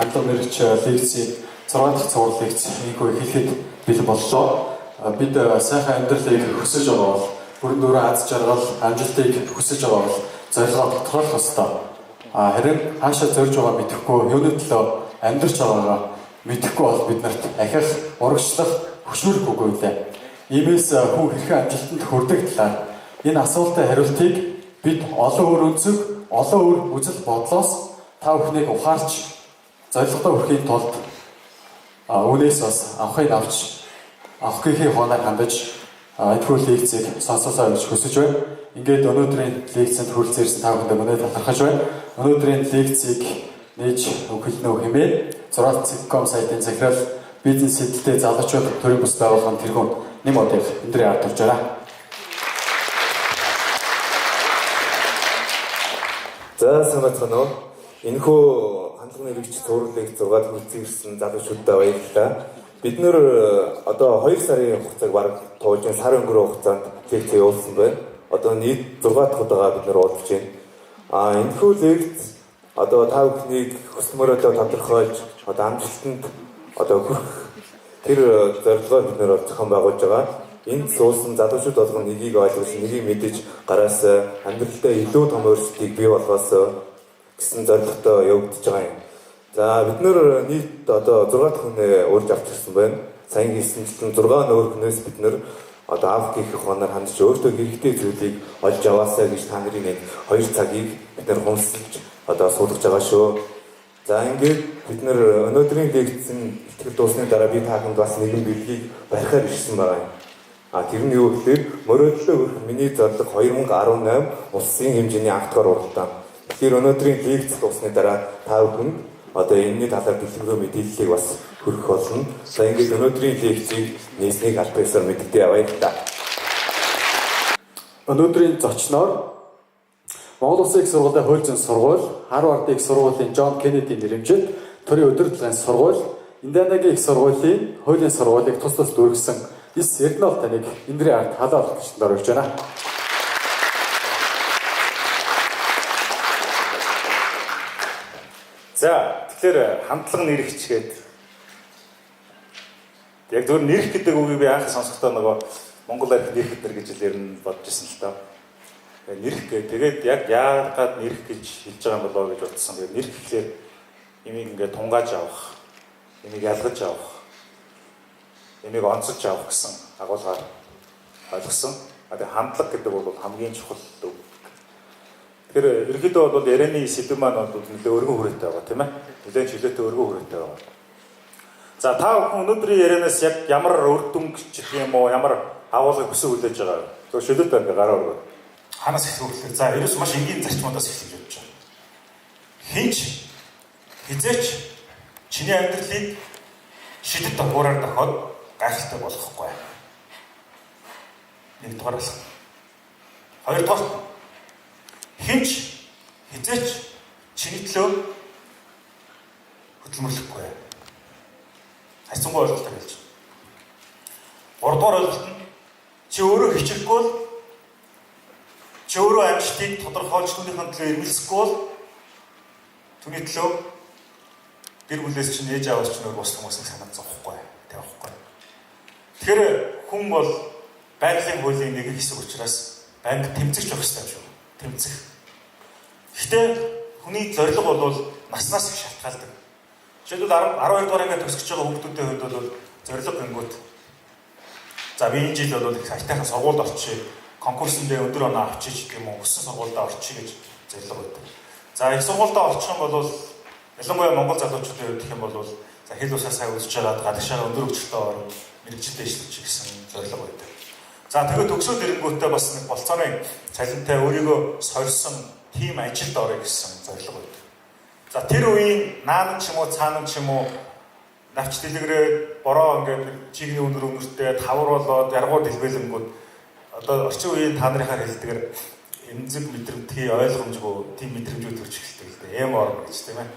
хандлага нэрч лекцийг 6 дахь цуврал лекц ийхүү эхлэхэд бэлэн боллоо. Бид сайхан амьдралыг хүсэж байгаа бол бүрэн дүүрэн аз жаргал, амжилтыг хүсэж байгаа бол зорилгоо тодорхойлох ёстой. Харин хаашаа зорж байгаа мэдэхгүй, юуны төлөө амьдрч байгаагаа мэдэхгүй бол биднэрт ахих, урагшлах, хөшүүрэх үгүй лээ. Иймээс хүн хэрхэн амжилтанд хүрдэг талаар энэ асуултын хариултыг бид олон өөр өнцөг, олон өөр үзэл бодлоос та бүхнийг ухаарч зорилгодоо хүрэхийн тулд үнээс бас авахыг авч авахгүйхээ хооноор хандаж энэхүү лекцийг сонсоосоо гэж хүсэж байна. Ингээд өнөөдрийн лекцэнд хүрэлцээрсэн та бүхэнд өнөө талархаж байна. Өнөөдрийн лекцийг нээж өгөхнө хэмээн 6.com сайтын захирал бизнес сэдэлтэй залуучууд төрийн бас байгууллагын тэргүүн нэм одыг өндрийн ард турж байна. За санацгаана уу. Энэхүү хандлага нэрвч цувралыг 6 хүрэлцэн ирсэн залуучуудаа баярлалаа. Бид нэр одоо 2 сарын хугацааг бараг туулж сар өнгөрөө хугацаанд лекц явуулсан байна. Одоо нийт 6 дахь удаага бид нэр уулзж байна. Энэхүү лекц одоо та бүхнийг хүсэл мөрөөдөө тодорхойлж одоо амжилтанд одоо хүрэх тэр зорилгоо бид нэр зохион байгуулж байгаа. Энд суусан залуучууд болгон нэгийг ойлгож, нэгийг мэдэж гараас амьдралдаа илүү том өөрчлөлтийг бий болгоос гэсэн зорилготой явагдаж байгаа юм. За бид нэр нийт одоо 6 дахь хүнээ урьж авч ирсэн байна. Сайн хийсэнчлэн 6 нөөр хүнээс бид нэр одоо авах гэх хоноор хандж өөртөө хэрэгтэй зүйлийг олж аваасаа гэж та нарын нэг 2 цагийг бид нэр хумсалж одоо суулгаж байгаа шүү. За ингээд бид нэр өнөөдрийн лекцэн итгэл дуусны дараа би та бүхэнд бас нэгэн бэлгийг барихаар ирсэн байгаа юм. Тэр нь юу гэхээр мөрөөдлөө өрх миний зорилго 2018 улсын хэмжээний анхдгаар уралдаан. Тэгэхээр өнөөдрийн лекц дуусны дараа та бүхэнд одоо энэний талаар дэлгэрэнгүй мэдээллийг бас хүргэх болно. За ингээд өнөөдрийн лекцийг нээснийг аль биесээр мэддээ баярлалаа. Өнөөдрийн зочноор Монгол Улсын их сургуулийн хууль зүйн сургууль, Харвардын их сургуулийн Джон Кеннеди нэрэмжит, төрийн удирдлагын сургууль, Индианагийн их сургуулийн хуулийн сургуулийг тус дүүргэсэн Ис Эрдэнэт таныг эндрийн ард халаалт гэрчэнд орж байна. За, тэгэхээр хандлага нэрэгч гээд яг зөвхөн нэрэх гэдэг үгийг би анх сонсохдоо нөгөө Монгол арх нэрэх гэдэг гэж л ер нь бодож ирсэн л доо. Нэрэх гэ тэгээд яг яагаад нэрэх гэж хэлж байгаа юм болоо гэж бодсон. Тэгээд нэрэх гэхлээр имийг ингээд тунгааж авах, имийг ялгаж авах, имийг онцолж авах гэсэн агуулгаар ойлгосон. Тэгээд хандлага гэдэг бол хамгийн чухал үг. Тэгэхээр ерөнхийдөө бол ярианы сэдв маань бол нэлээд өргөн хүрээтэй байгаа тийм ээ. Нэлээд чөлөөтэй өргөн хүрээтэй байгаа. За та бүхэн өнөөдрийн ярианаас яг ямар үр дүн гэх юм уу, ямар агуулгыг хүсэж хүлээж байгаа вэ? Зөв чөлөөтэй ингээ гараа өргөө. Ханаас эхлэх вэ? За ерөөс маш энгийн зарчмуудаас эхлэж явж байгаа. Хинч хизээч чиний амьдралыг шидэт дохиороор дохиод гайхалтай болгохгүй. Нэгдүгээр алах. Хоёрдугаар хинч хизээч чиний төлөө хөдөлмөрлөхгүй. Хайцангуй ойлголт хэлж. Гуравдугаар ойлголт нь чи өөрөө хичээхгүй бол чи өөрөө амжилтыг тодорхойлж түүнийхэн төлөө эрмэлзэхгүй бол түүний төлөө гэр бүлээс чинь ээж аваас чинь бус хүмүүсийг санаад зовхгүй тавихгүй. Тэгэхээр хүн бол байгалийн хуулийн нэг хэсэг учраас банк тэмцэж явах хэрэгтэй шүү. Тэмцэх. Гэхдээ хүний зорилго бол наснаас их шалтгаалдаг. Жишээлбэл 12 дугаар ангид төгсөж байгаа хүмүүсийн хувьд бол зорилго гингүүт. За би энэ жил бол их айтайхан сургуульд орчих, конкурсэнд өндөр оноо авчиж гэх юм уу, өссөн сургуульд орчих гэж зорилго байдаг. За их сургуульд орчих юм бол ялангуяа Монгол залуучуудын хувьд гэх юм бол за хэл усаа сайн үзэж байгаа гадагшаа өндөр хөгжилтэй орно, мэрэгчлээ ижилж гэсэн зорилго байдаг. За тэгээд төгсөөд ирэнгүүтээ бас нэг болцооны цалинтай өөрийгөө сорьсон тим ажилд орё гэсэн зорилго байдаг. За тэр үеийн наан ч юм уу цаан ч юм уу навч дэлгэрээд бороо ингээд чигний өнөртэй тавар болоод яргууд хэлбэлэнгүүд одоо орчин үеийн та нарынхаар хэлдгээр эмзэг мэдрэмтгий ойлгомжгүй тийм мэдрэмжүүд төрж эхэлдэг л дээ. Эм орно гэж тийм ээ.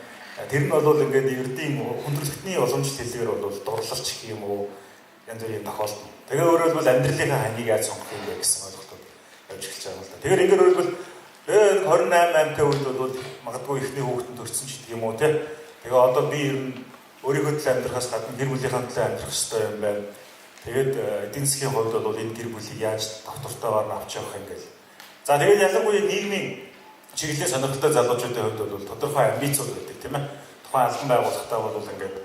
Тэр нь бол ингээд эрдийн хүндрэлтний уламжлалт хэлээр бол дурлалч гэх юм уу янз бүрийн тохиолдол. Тэгээ өөрөөр хэлбэл амьдралынхаа хангийг яаж сонгох юм бэ гэсэн ойлголтод явж эхэлж байгаа юм л да. Тэгэхээр ингээд өөрөөр хэлбэл 28 амтай үед бол магадгүй ихний хүүхэдэн төрсөн ч гэх юм уу тийм. Тэгээ одоо би ер нь өөрийнхөө төлөө амьдрахаас гадна гэр бүлийнхээ төлөө амьдрах хэрэгтэй юм байна. Тэгээд эдийн засгийн хувьд бол энэ гэр бүлийг яаж давтартайгаар авч явах юм гээл. За тэгээд ялангуяа нийгмийн чиглэлийн сонирхолтой залуучуудын хувьд бол тодорхой амбицууд байдаг тийм ээ. Тухайн албан байгууллагатай бол ингээд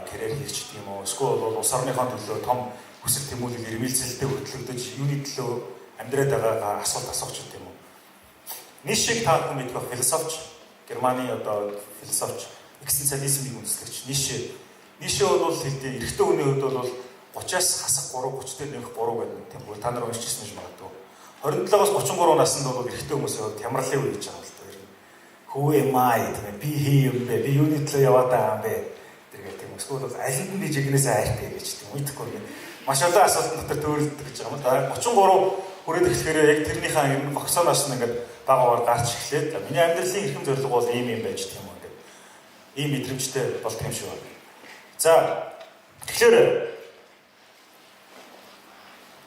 карьер хийчихдэг юм уу? Эсвэл бол улс орныхон төлөө том хүсэл тэмүүлэл ирмэлцэлтэй хөтлөгдөж юуны төлөө амьдраад байгаагаа асуулт асууж байдаг юм уу? Нишиг та бүхэн мэдэх философч, Германы одоо философч, экзистенциализмыг үндэслэгч Нише бол хэлдэг эрэгтэй хүний хувьд бол 30-аас хасах 3, 30 дээр нэмэх 3 гэдэг тийм бол та нар уншижсэн юм магадгүй. 27-аас 33 наснд бол эрэгтэй хүмүүсийн хувьд хямралын үе гэж байгаа л дээ. Who am I гэдэг би хий юм бэ? Би юуны төлөө яваад байгаа юм бэ? Тэргээл тийм эсвэл бол аль нь би жигнэсээ айртай гэж тийм үедэхгүй юм. Маш олон асуултын дотор төрөлдөг гэж байгаа юм да. 33 хүрээд эхлэхээр яг тэрнийхээ юм гогсооноос нь ингээд багаар гарч эхлээд миний амьдралын эрхэм зорилго бол ийм юм байж тийм үү гэдэг. Ийм мэдрэмжтэй бол тийм шүү. За тэгэхээр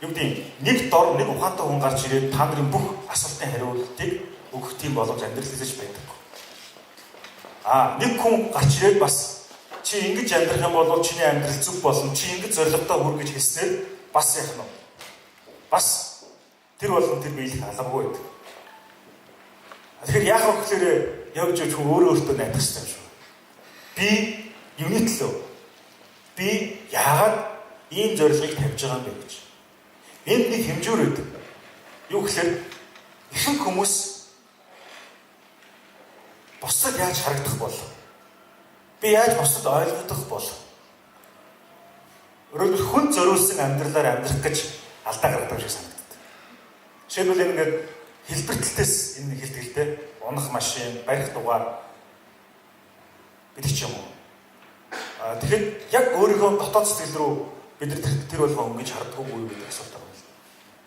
юу гэдэг нэг дор нэг ухаантай хүн гарч ирээд та нарын бүх асуултын хариултыг өгөх тийм боломж амьдрал хийж байдаг. Нэг хүн гарч ирээд бас чи ингэж амьдрах юм бол чиний амьдрал зүг болно. Чи ингэж зорилготой хүр гэж хэлснээр бас яах нь вэ? Бас тэр болон тэр биелэх албагүй байдаг. Тэгэхээр яах вэ гэхээр явж явж хүн өөртөө найдах хэрэгтэй юм шүү. Би юуны төлөө? Би яагаад ийм зорилгыг тавьж байгаа юм бэ гэж. Энд нэг хэмжүүр өгдөг. Юу гэхээр ихэнх хүмүүс бусдад яаж харагдах бол би яаж бусдад ойлгогдох бол өөрөөр хүн зориулсан амьдралаар амьдрах гэж алдаа гаргадаг шиг санагддаг. Жишээлбэл ингээд хэлбэртэлтээс энэ хэлтгэлтэй унах машин, барих дугаар гэдэг ч юм уу. Тэгэхэд яг өөрийнхөө дотоод сэтгэл рүү бид нар тэр болгоо өнгөж хардгаагүй юу гэдэг асуулт байна.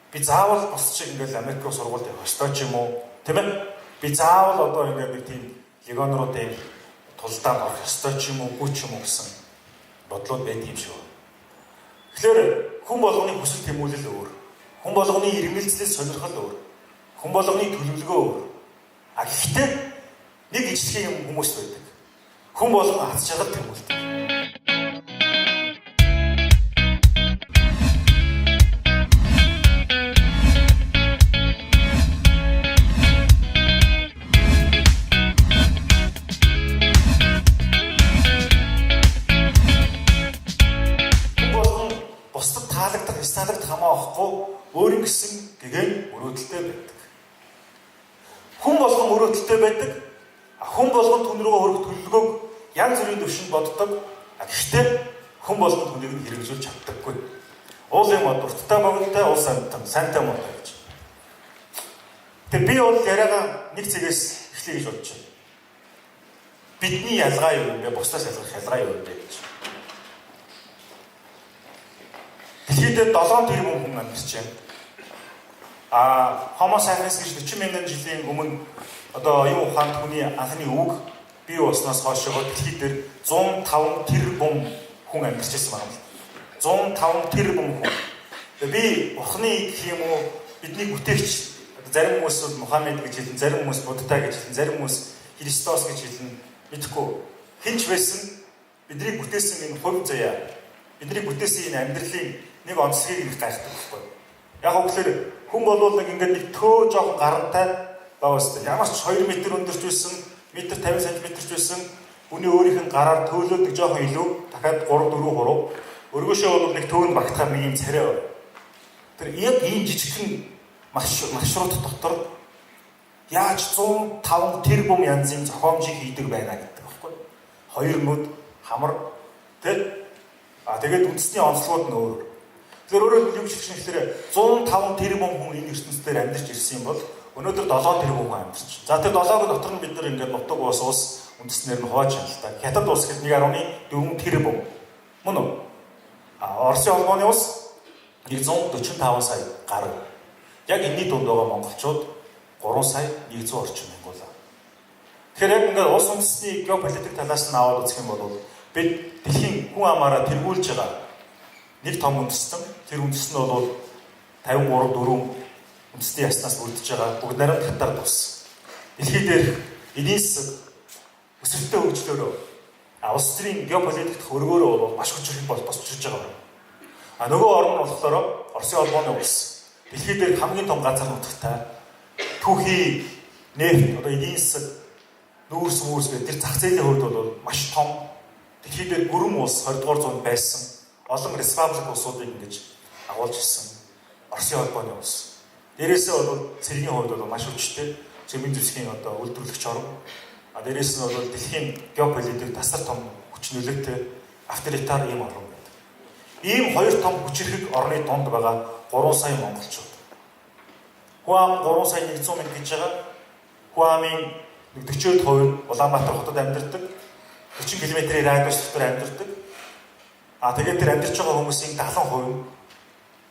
Би заавал бос чиг ингээд Америк руу сургуульд явах ёстой ч юм уу, тийм ээ? Би заавал одоо ингээд нэг тийм легонруудын тулдаанд орох ёстой ч юм уу, үгүй ч юм уу гэсэн бодлууд байдаг юм шиг байна. Тэгэхээр хүн болгоны хүсэл тэмүүлэл өөр. Хүн болгоны ирмэлцлээс сонирхол өөр. Хүн болгоны төлөвлөгөө өөр. Гэхдээ нэг ижлэх юм хүмүүс байдаг. Хүн болгон аз жаргал тэмүүлдэг. Стандартд хамаахгүй өөрийн гэсэн гэгэн мөрөөдөлтэй байдаг. Хүн болгон мөрөөдөлтэй байдаг. Хүн болгон түн рүү хөрөх төлөвлөгөөг янз бүрийн төвшөнд боддог. Гэхдээ хүн болгон түүнийг нь хэрэгжүүлж чаддаггүй. Уул юм дуртай богинотой, уул сайнтай муутай гэж. Тэгээ би бол яриагаа нэг зэгээс эхлэе гэж бодож байна. Бидний ялгаа юу юм бэ? Бусдаас ялгах ялгаа юу юм бэ гэж. Дэлхийд 7 тэрбум хүн амьдарч байна. Homo sapiens гэж 40 мянган жилийн өмнө одоо юу ухаанд хүний анхны үг бий болсноос хойшоо дэлхийд 105 тэрбум хүн амьдарч байсан байна. 105 тэрбум хүн. Би Бурхны гэх юм уу бидний бүтээгч зарим хүмүүс Мухаммед гэж хэлнэ, зарим хүмүүс Будда гэж хэлнэ, зарим хүмүүс Христос гэж хэлнэ. Мэдхгүй хинч байсан бидний бүтээсэн энэ хувь заяа, бидний бүтээсэн энэ амьдралын нэг онцлогийг их гайхдаг байхгүй. Яг үгээр хүн болвол нэг ингээд нэг төө жоохон гарантай байгаастай. Ямар ч 2 м өндөрч байсан, 1 м 50 см ч байсан хүний өөрийнх нь гараар төөлөөдөг жоохон илүү дахиад 3-4 өргөшөө бол нэг төөнд багтахаар нэг юм царай байна. Тэр яг ийм жижигхэн маршрут дотор яаж 105 тэрбум янзын зохиомжийг хийдэг байна гэдэг байхгүй. 2 нүд хамар тэгээд үндэсний онцлогууд нь өөр. Тэгэхээр өөрөөр юу гэж хэлэхээр 105 тэрбум хүн энэ ертөнцийн дээр амьдарч ирсэн юм бол өнөөдөр 7 тэрбум хүн амьдарч. За тэр 7-г дотор нь бид нар ингээд нутаг улс үндэснээр нь хувааж байна л та. Хятад улс гэхэд 1.4 тэрбум. Мөн үү? Оросын холбооны улс 145 сая гаруй. Яг энэний дунд байгаа монголчууд 3 сая 100 орчим мянган. Тэгэхээр яг ингээд улс үндэсний геополитик талаас нь аваад үзэх юм бол бид дэлхийн хүн амаараа тэргүүлж байгаа нэг том үндэстэн, тэр үндэстэн бол 53-4 үндэсний яснаас бүрдэж байгаа бүгд наримт хатаар тус. Дэлхий дээр эдийн засаг өсөлттэй хөгжлөөрөө улс төрийн геополитикт өргөөрөө бол маш хүчрэх босч байгаа. Нөгөө орн нь болохоор Оросын холбооны улс. Дэлхийд дээр хамгийн том газар нутагтай түүхий нефт одоо эдийн засаг нүүрс гэдэг тэр зах зээлийн хувьд бол маш том. Дэлхийд дээр гүрэм улс 20 дугаар зуунд байсан олон республик улсуудыг ингэж агуулж ирсэн Оросын холбооны улс. Дээрээсээ бол цэргийн хувьд бол маш хүчтэй зэмийн зэвсгийн одоо үйлдвэрлэгч орн. Дээрээс нь бол дэлхийн геополитик тасар том хүч нөлөөтэй авторитар ийм орн байдаг. Ийм хоёр том хүчирхэг орны донд байгаа 3 сая монголчууд. Хуам 3 сая 100 мянга гэж байгаа. Хуамын 40% Улаанбаатар хотод амьдардаг. 40 км-ийн радиус дотор амьдардаг. Тэгээд тэр амьдарч байгаа хүмүүсийн 70%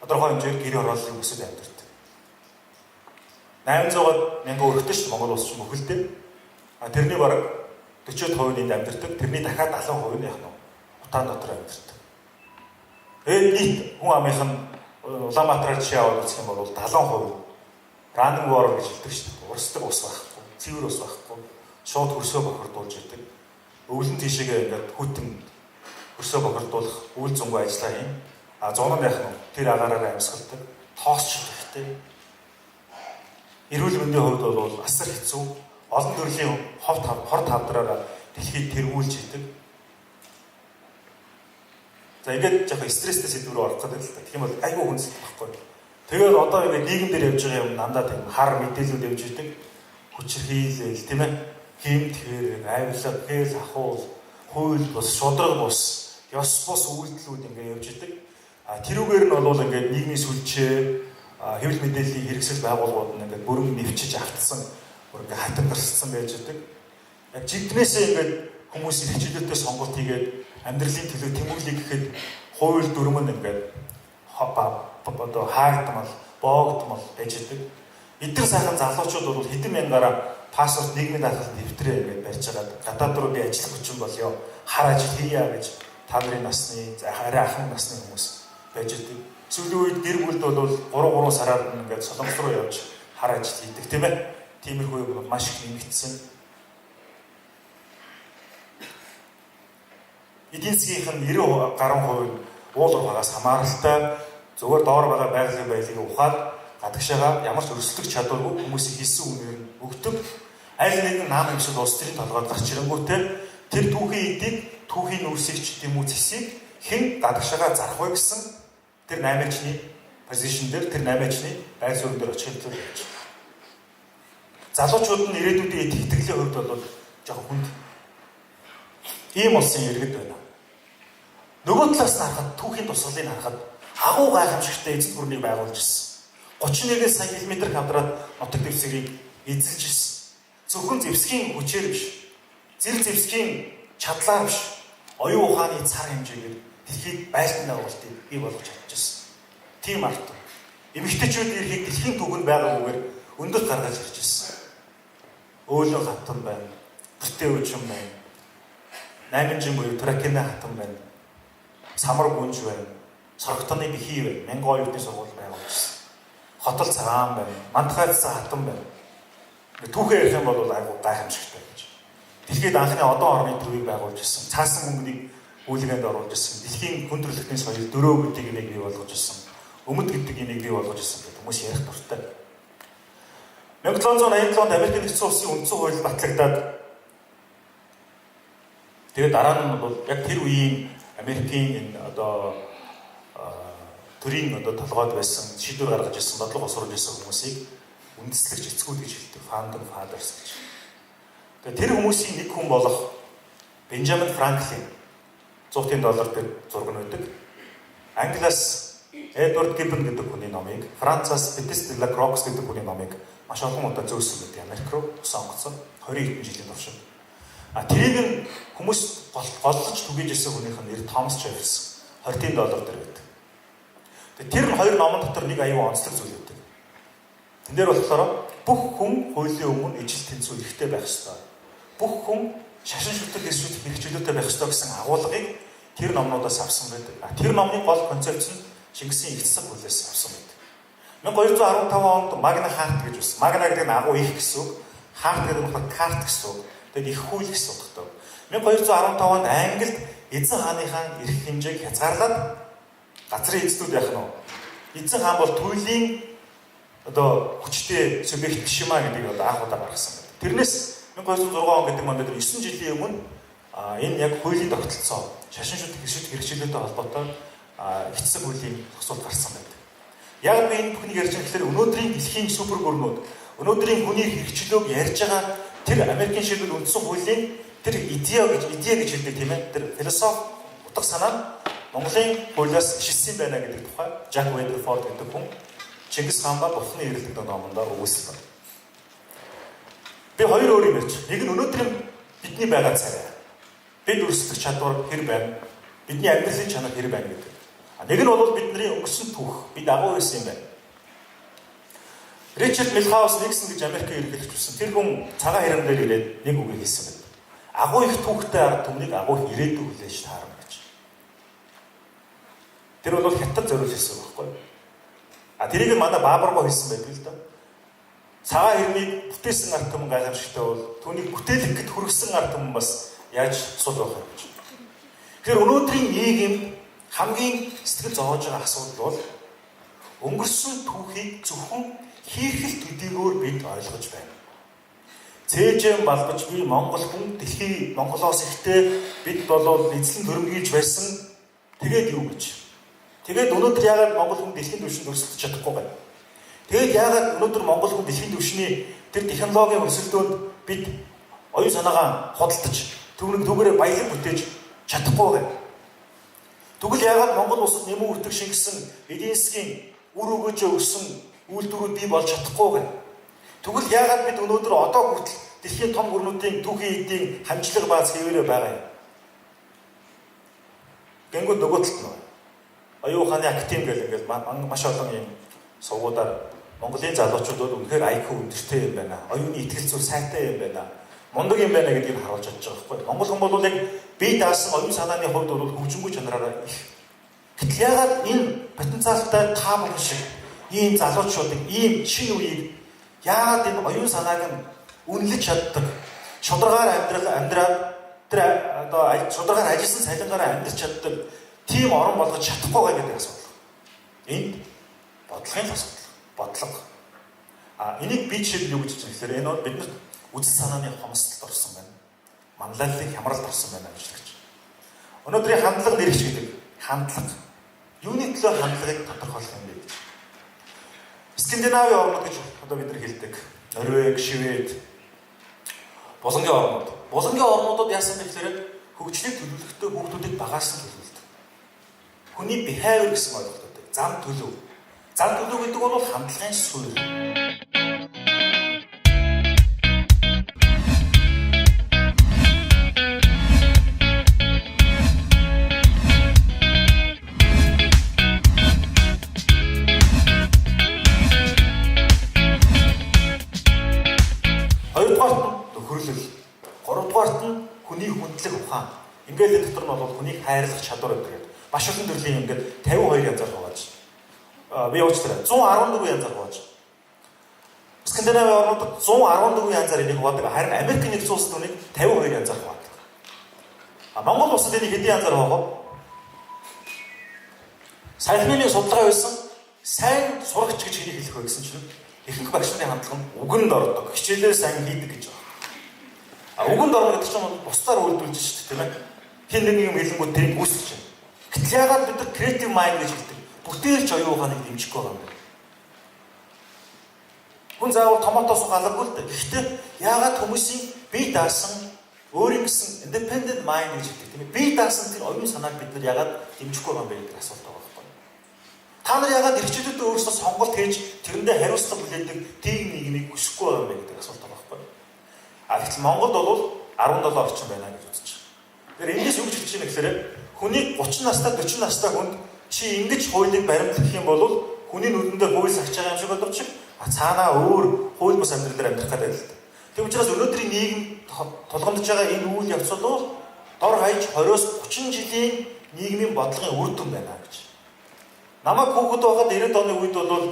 тодорхой хэмжээгээр гэр хорооллын өсөд амьдардаг. 800 мянган өрхтэй шүү Монгол улс ч мөхөлдөө. Тэрний бараг 40% нийт амьдардаг. Тэрний дахиад 70% нь яг нь утаан дотор амьдардаг. Нийт хүн амынх нь Улаанбаатараар жишээ аваад үзэх юм бол 70% раннинг вор гэж хэлдэг шүү дээ. Урсдаг ус байхгүй, цэвэр ус байхгүй, шууд хөрсөө бохирдуулж идэг. Өвлөн тийшээгээ ингээд хүтэн хөрсөө бохирдуулах үйл зөнгөө ажиллаа юм. Зуун нь яг нь тэр агаараа амьсгалдаг, тоосч хэрэгтэй. Эрүүл мэндийн хувьд бол асар хэцүү. Олон төрлийн хор тавдраараа дэлхийд тэргүүлж идэг. За ингээд жоохон стресстэй сэдв рүү орох гэдэг л та. Тийм бол айгүй хүнсэлт байхгүй. Тэгээд одоо ингээд нийгэм дээр явж байгаа юм дандаа тийм хар мэдээлүүд явж идэг. Хүчирхийлэл тийм ээ. Гэмт хэрэг, авилга, хэл ахуул, хууль бус, шудраг бус, ёс бус үйлдэлүүд ингээд явж идэг. Тэрүүгээр нь бол ингээд нийгмийн сүлжээ, хэвлэл мэдээллийн хэрэгсэл байгууллагууд нь ингээд бүрэн нэвчиж автсан, ингээд хатамдарсан байж идэг. Яг жигнэсээ ингээд хүмүүс хичээлүүдтэй сонголт хийгээд амьдралын төлөө тэмүүлэх гэхэд хууль дүрм нь ингээд одоо хаагдмал, боогдмал байж идэг. Эдгээр сайхан залуучууд бол хэдэн мянгаараа паспорт нийгмийн даатгалд нэвтрээ ингээд барьж байгаа. Гадаад руу би ажиллах хүчин болёо, хар ажил хийя гэж та нарын насны, арай ахын насны хүмүүс байж идэг. Сүүлийн үед гэр бүлд бол 3 сараар ингээд солонгос руу явж хар ажил хийдэг тийм ээ. Тиймэрхүү юм бол маш их нэмэгдсэн. Эдийн засгийн 90 гаруй хувь уул уурхагаас хамааралтай зөвхөн доор байгаа байгалийн баялагийг ухаад гадагшаага ямар ч өрсөлдөх чадваргүй хүмүүсийн хийсэн үнээр нь өгдөг. Аль нэгэн наам юмшил улс төрийн толгойд гарч ирэнгүүтээ тэр түүхийн эдийг, түүхийн нүрсийг ч тийм үү зэсийг хэн гадагшаага зарах вэ гэсэн тэр 8-ны позишн дээр тэр 8-ны байр суурь дээр очих юм болж. Залуучууд нь ирээдүйдээ итгэлийн хувьд бол жоохон хүнд. Ийм улсын иргэд байна. Нөгөө талаас нь харахад түүхийн тусгалыг харахад агуу гайхамшигтай эзэн гүрнийг байгуулж ирсэн. 31 сая км квадрат нутаг дэвсгэрийг эзэлж ирсэн. Зөвхөн зэвсгийн хүчээр биш, зэрэг зэвсгийн чадлаар биш, оюун ухааны цар хэмжээгээр дэлхийд байлдан байгуулалтыг бий болгож чадчихсан. Тийм арт. Эмэгтэйчүүд эрхийг дэлхийн түгэнд байгаагүйгээр өндөр гаргаж ирж ирсэн. Өөлөн хатан байна, бүртээ үжим байна, 8 жин буюу Тракена хатан байна, самар гүнж байна, сорогтоны бихий байна, мянган оюутны сургууль байгуулжсэн. Хотол цагаан байна, мандахайцсан хатан байна. Түүхээр ярих юм бол айгуу гайхамшигтай гэж. Дэлхийд анхны одон орны төвийг байгуулж ирсэн. Цаасан мөнгөнийг үйлгээнд оруулж ирсэн. Дэлхийн хүндрэлтний соёл дөрөө гэдэг нэг бий болгож ирсэн. Өмд гэдэг нэг бий болгож ирсэн гэдэг хүмүүс ярих дуртай. 1787 онд Америк нэгдсэн улсын үндсэн хууль батлагдаад тэгээд дараа нь бол яг тэр үеийн Америкийн энэ одоо төрийн одоо толгойд байсан шийдвэр гаргаж ирсэн, бодлого осруулж ирсэн хүмүүсийг үндэслэгч эцгүүд гэж хэлдэг, founding fathers гэж. Тэгээд тэр хүмүүсийн нэг хүн болох Бенджамин Франклин $100 дээр зураг нь өгдөг. Англиас Эдвард Гиббон гэдэг хүний номыг, Францаас Петис де ла Крокс гэдэг хүний номыг маш олон удаа зөөсөн гэдэг Америк руу сонгоцсон 20 хэдэн жилийн турш. Тэрийг нь хүмүүс голлож түгээж ирсэн хүнийх нь нэр Томас Джефферсон $20 дээр байдаг. Тэр нь хоёр номон дотор нэг аюул онцлог зүйл өгдөг. Тэн дээр болохоор бүх хүн хуулийн өмнө ижил тэнцүү эрхтэй байх ёстой. Бүх хүн шашин шүтэг эрсвэлт хэрэгжүүлэлттэй байх ёстой гэсэн агуулгыг тэр номнуудаас авсан байдаг. Тэр номны гол концепц нь Чингисийн их засаг хуулиас авсан байдаг. 1215 онд Магна Харта гэж байсан. Магна гэдэг нь агуу их гэсэн үг. Харта гэдэг нь карт гэсэн үг. Тэгээд их хууль гэсэн үг. 1215 онд Англид эзэн хааныхаа эрх хэмжээг хязгаарлаад газрын эзэдүүд яах нь вэ? Эзэн хаан бол туйлын одоо хүчтэй субъект биш юмаа гэдгийг одоо анх удаа гаргасан байна. Тэрнээс 1206 он гэдэг маань 9 жилийн өмнө энэ яг хуулийн тогтолцоо шашин шүтг хэрэгжүүлэлтэй холбоотой эцэг хуулийн тусалт гарсан байдаг. Яг би энэ бүхнийг ярьж байгаа гэхээр өнөөдрийн дэлхийн супер гүрнүүд өнөөдрийн хүний хэрэгчлөөг ярьж байгаа тэр Америкийн шийдвэр үндсэн хуулийн тэр идея гэж хэлдэг тийм ээ. Тэр философи утга санаа нь Монголын хуулиас ишсэн байна гэдэг тухай Жак Вейдерфорд гэдэг хүн Чингис хаан ба Бурхны ирэлт гэдэг номондоо өгүүлсэн байна. Би хоёр өөр юм ярьж. Нэг нь өнөөдрийн бидний байгаа царай. Бид өрсөлдөх чадвар хэр байна? Бидний амьдралын чанар хэр байна гэдэг. Нэг нь бол бидний өнгөрсөн түүх. Бид агуу байсан юм байна. Ричард Милхаус Никсон гэж Америкийн ерөнхийлөгч. Тэр хүн цагаан хэрэг дээр ирээд нэг үг хэлсэн байна. Агуу их түүхтэй ард түмнийг агуу их ирээдүй хүлээж таарна гэж. Тэр бол хятад зориулж хэлсэн байхгүй юу? Тэрийг манай Баабаргоо хэлсэн байдаг л да. Цагаан хэрмийг бүтээсэн ард түмэн гайхамшигтай бол түүнийг бүтээлэх гэд хүргэсэн ард түмэн бас яаж сул байх юм гэж. Тэгэхээр өнөөдрийн нийгэм хамгийн сэтгэл зовоож байгаа асуудал бол өнгөрсөн түүхийг зөвхөн хийхэл төдийгөөр бид ойлгож байна. Цээжэн балбаж би Монгол хүн дэлхийн Монголоос ихтэй бид болоод эзлэн төрөмгийлж байсан. Тэгээд юу гэж? Тэгээд өнөөдөр яагаад Монгол хүн дэлхийн түвшинд өрсөлдөж чадахгүй байна? Тэгээд яагаад өнөөдөр Монгол хүн дэлхийн түвшний тэр технологийн өрсөлдөөнд бид оюун санаагаа худалдаж түүнээрээ баялаг бүтээж чадахгүй байна? Тэгвэл яагаад Монгол улсад нэмэн үрдэг шингэсэн эдийн засгийн үр өгөөж өгсөн үйлдвэрүүд бий болж чадахгүй байна? Тэгвэл яагаад бид өнөөдөр одоо хүртэл дэлхийн том гүрнүүдийн түүхийн эдийн хамжлага бааз хэвээрээ байгаа юм? Гэнгүүт нөгөө талд нь оюун ухааны академи гэл маш олон юм сувгуудаар Монголын залуучууд бол үнэхээр IQ өндөртэй юм байна. Оюуны итгэл зүйл сайтай юм байна. Мундаг юм байна гэдгийг харуулж чадж байгаа байхгүй. Монгол хүн бол яг бие даасан оюун санааны хувьд бол хөгжингүй чанараараа их. Гэтэл яагаад энэ потенциалтай та бүхэн шиг ийм залуучуудыг ийм шинэ үеийг яагаад энэ оюун санааг нь үнэлж чаддаг, шударгаар амьдраад тэр одоо шударгаар ажилласан цалингаараа амьдарч чаддаг тийм орон болгож чадахгүй байгаа гэдэг асуудал. Энд бодлогын асуудал. Бодлого. Энийг би жишээл юу гэж хэлж байгаа гэхээр энэ бол бид үзэл санааны хомсдолд орсон байна. Манлайллын хямралд орсон байна гэж хэлж байна. Өнөөдрийн хандлага нэрч гэдэг хандлага. Юуны төлөө хандлагыг тодорхойлох юм бэ? Скандинавын орнууд гэж одоо бид нар хэлдэг. Норвег, Швед, Болонгийн орнууд. Болонгийн орнуудад яасан бэ гэхээр хөгжлийг төлөвлөхдөө хүүхдүүдийг багаас нь төлөвлөдөг. Хүний behavior гэсэн ойлголттой. Зам төлөв. Зам төлөв гэдэг бол хандлагын суурь. Хоёрдугаарт нь нөхөрлөл. Гуравдугаарт нь хүний хүндлэх ухаан. Ингээд энэ дотор нь бол хүнийг хайрлах чадвар гэдэг. Маш олон төрлийн ингээд 52 янзаар хувааж. Би уучлаарай. 114 янзаар хувааж. Скандинавын орнуудад 114 янзаар энийг хуваадаг. Харин Америк нэгдсэн улсад үнийг 52 янзаар хуваадаг. Монгол улсад энийг хэдэн янзаар хуваагаа? Саяхны судалгаа байсан. Сайн сурагч гэж хэнийг хэлэх вэ гэсэн чинь ихэнх багш нарын хандлага нь үгэнд ордог. Хичээлээ сайн хийдэг гэж байна. Үгэнд орно гэдэг чинь бусдаар үйлдвэрлэж шүү дээ, тийм ээ. Хин нэг юм хэлэнгүүт тэрийг үүсгэж байна. Гэтэл яагаад бид нар creative mind гэж хэлдэг? Бүтээлч оюун ухааныг дэмжихгүй байгаа юм бэ? Хүн заавал томатоос галаргүй л дээ. Гэхдээ яагаад хүмүүсийн бие даасан өөрийн гэсэн independent mind гэж хэлдэг, тийм ээ. Бие даасан тэр оюун санааг бид нар яагаад дэмжихгүй байгаа юм бэ гэдэг асуулт байгаа байхгүй юу? Та нар яагаад эрхчлөлтөө өөрсдөө сонголт хийж тэрэндээ хариуцлага хүлээдэг тийм нийгмийг хүсэхгүй байгаа юм бэ гэдэг асуулт байгаа байхгүй юу? Гэтэл Монголд бол 17 орчим байна гэж үзэж байна. Тэгэхээр эндээс юу гэж хэлж байна гэхээр хүний 30 настай 40 настай хүнд чи ингэж хуулийг баримтлах юм бол хүний нүдэндээ хууль сахиж байгаа юм шиг боловч цаанаа өөр хууль бус амьдралаар амьдрах гэдэг л. Тэг учраас өнөөдрийн нийгэм тулгамдж байгаа энэ үйл явц бол дор хаяж 20-оос 30 жилийн нийгмийн бодлогын үр дүн байна гэж. Намайг хүүхэд байхад 90 оны үед бол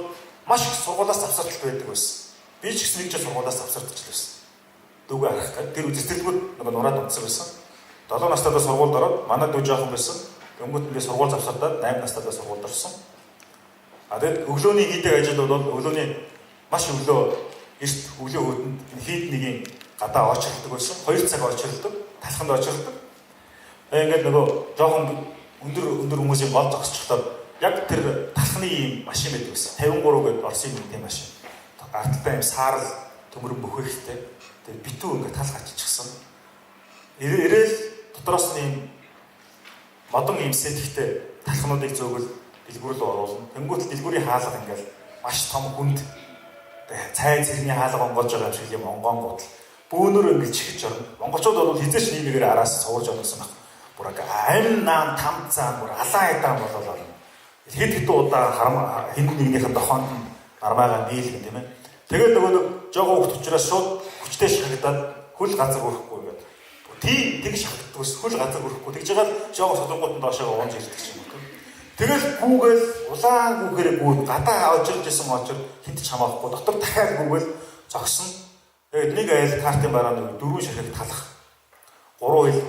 маш их сургуулиас завсарлалт байдаг байсан. Би ч гэсэн нэг жил сургуулиас завсардаж байсан. Дүүгээ харах гэдэг. Тэр үздэлгүүд нэг нураад унтсан байсан. 7 настайдаа сургуульд ороод манай дүү жоохон байсан. Өнгөт ингээд сургууль завсардаад 8 настайдаа сургуульд орсон. Тэгээд өглөөний хийдэг ажил бол өглөөний маш өглөө эрт өглөө хөөдөнд хийд нэгийн гадаа очирддаг байсан. 2 цаг очирддаг, талханд очирддаг. Ингээд нөгөө жоохон өндөр хүмүүсийн гол зогсчихлоо. Яг тэр талхны ийм машин байдаг байсан. 53 гэдэг Оросын тийм машин. Арттай ийм саарл төмөрөн бөхөөхтэй. Тэгээд битүү ингээд тал гаччихсан. Ирээл дотроос нь ийм модон ийм сэтгтэй талхнуудыг зөөгөл дэлгүүр рүү оруулна. Тэнгүүт дэлгүүрийн хаалга ингээд маш том хүнд цай цэрний хаалга онгоолж байгаа шиг юм онгонгууд бөөнөр ингээд чихэж орно. Монголчууд бол хизээч нийгмээр араас цуурж орсон баг. Бүр амин наам там цаан бүр алаа эдаан болол орно. Хэд хэд удаа хин нэгнийхэн дохоонд армаагаа нийлгэн тийм ээ. Тэгээд нөгөө нэг жоо хөвгт учраас шууд хүчтэй шахагдаад хөл газар хүрэхгүй гэдэг. Тийм тэг шахагддаг ус хөл газар хүрэхгүй. Тэгж жагаад жоо солонгууд доошоо оонж ирдэг юм байна. Тэгэл гүүгээл улаан гүүхээр гүүд гадаа очирж исэн очир хинт ч хамаахгүй дотор дахиад гүүгээл зогсон. Тэгээд нэг айл картын бараа нэг 4 ширхэг талах 3 хил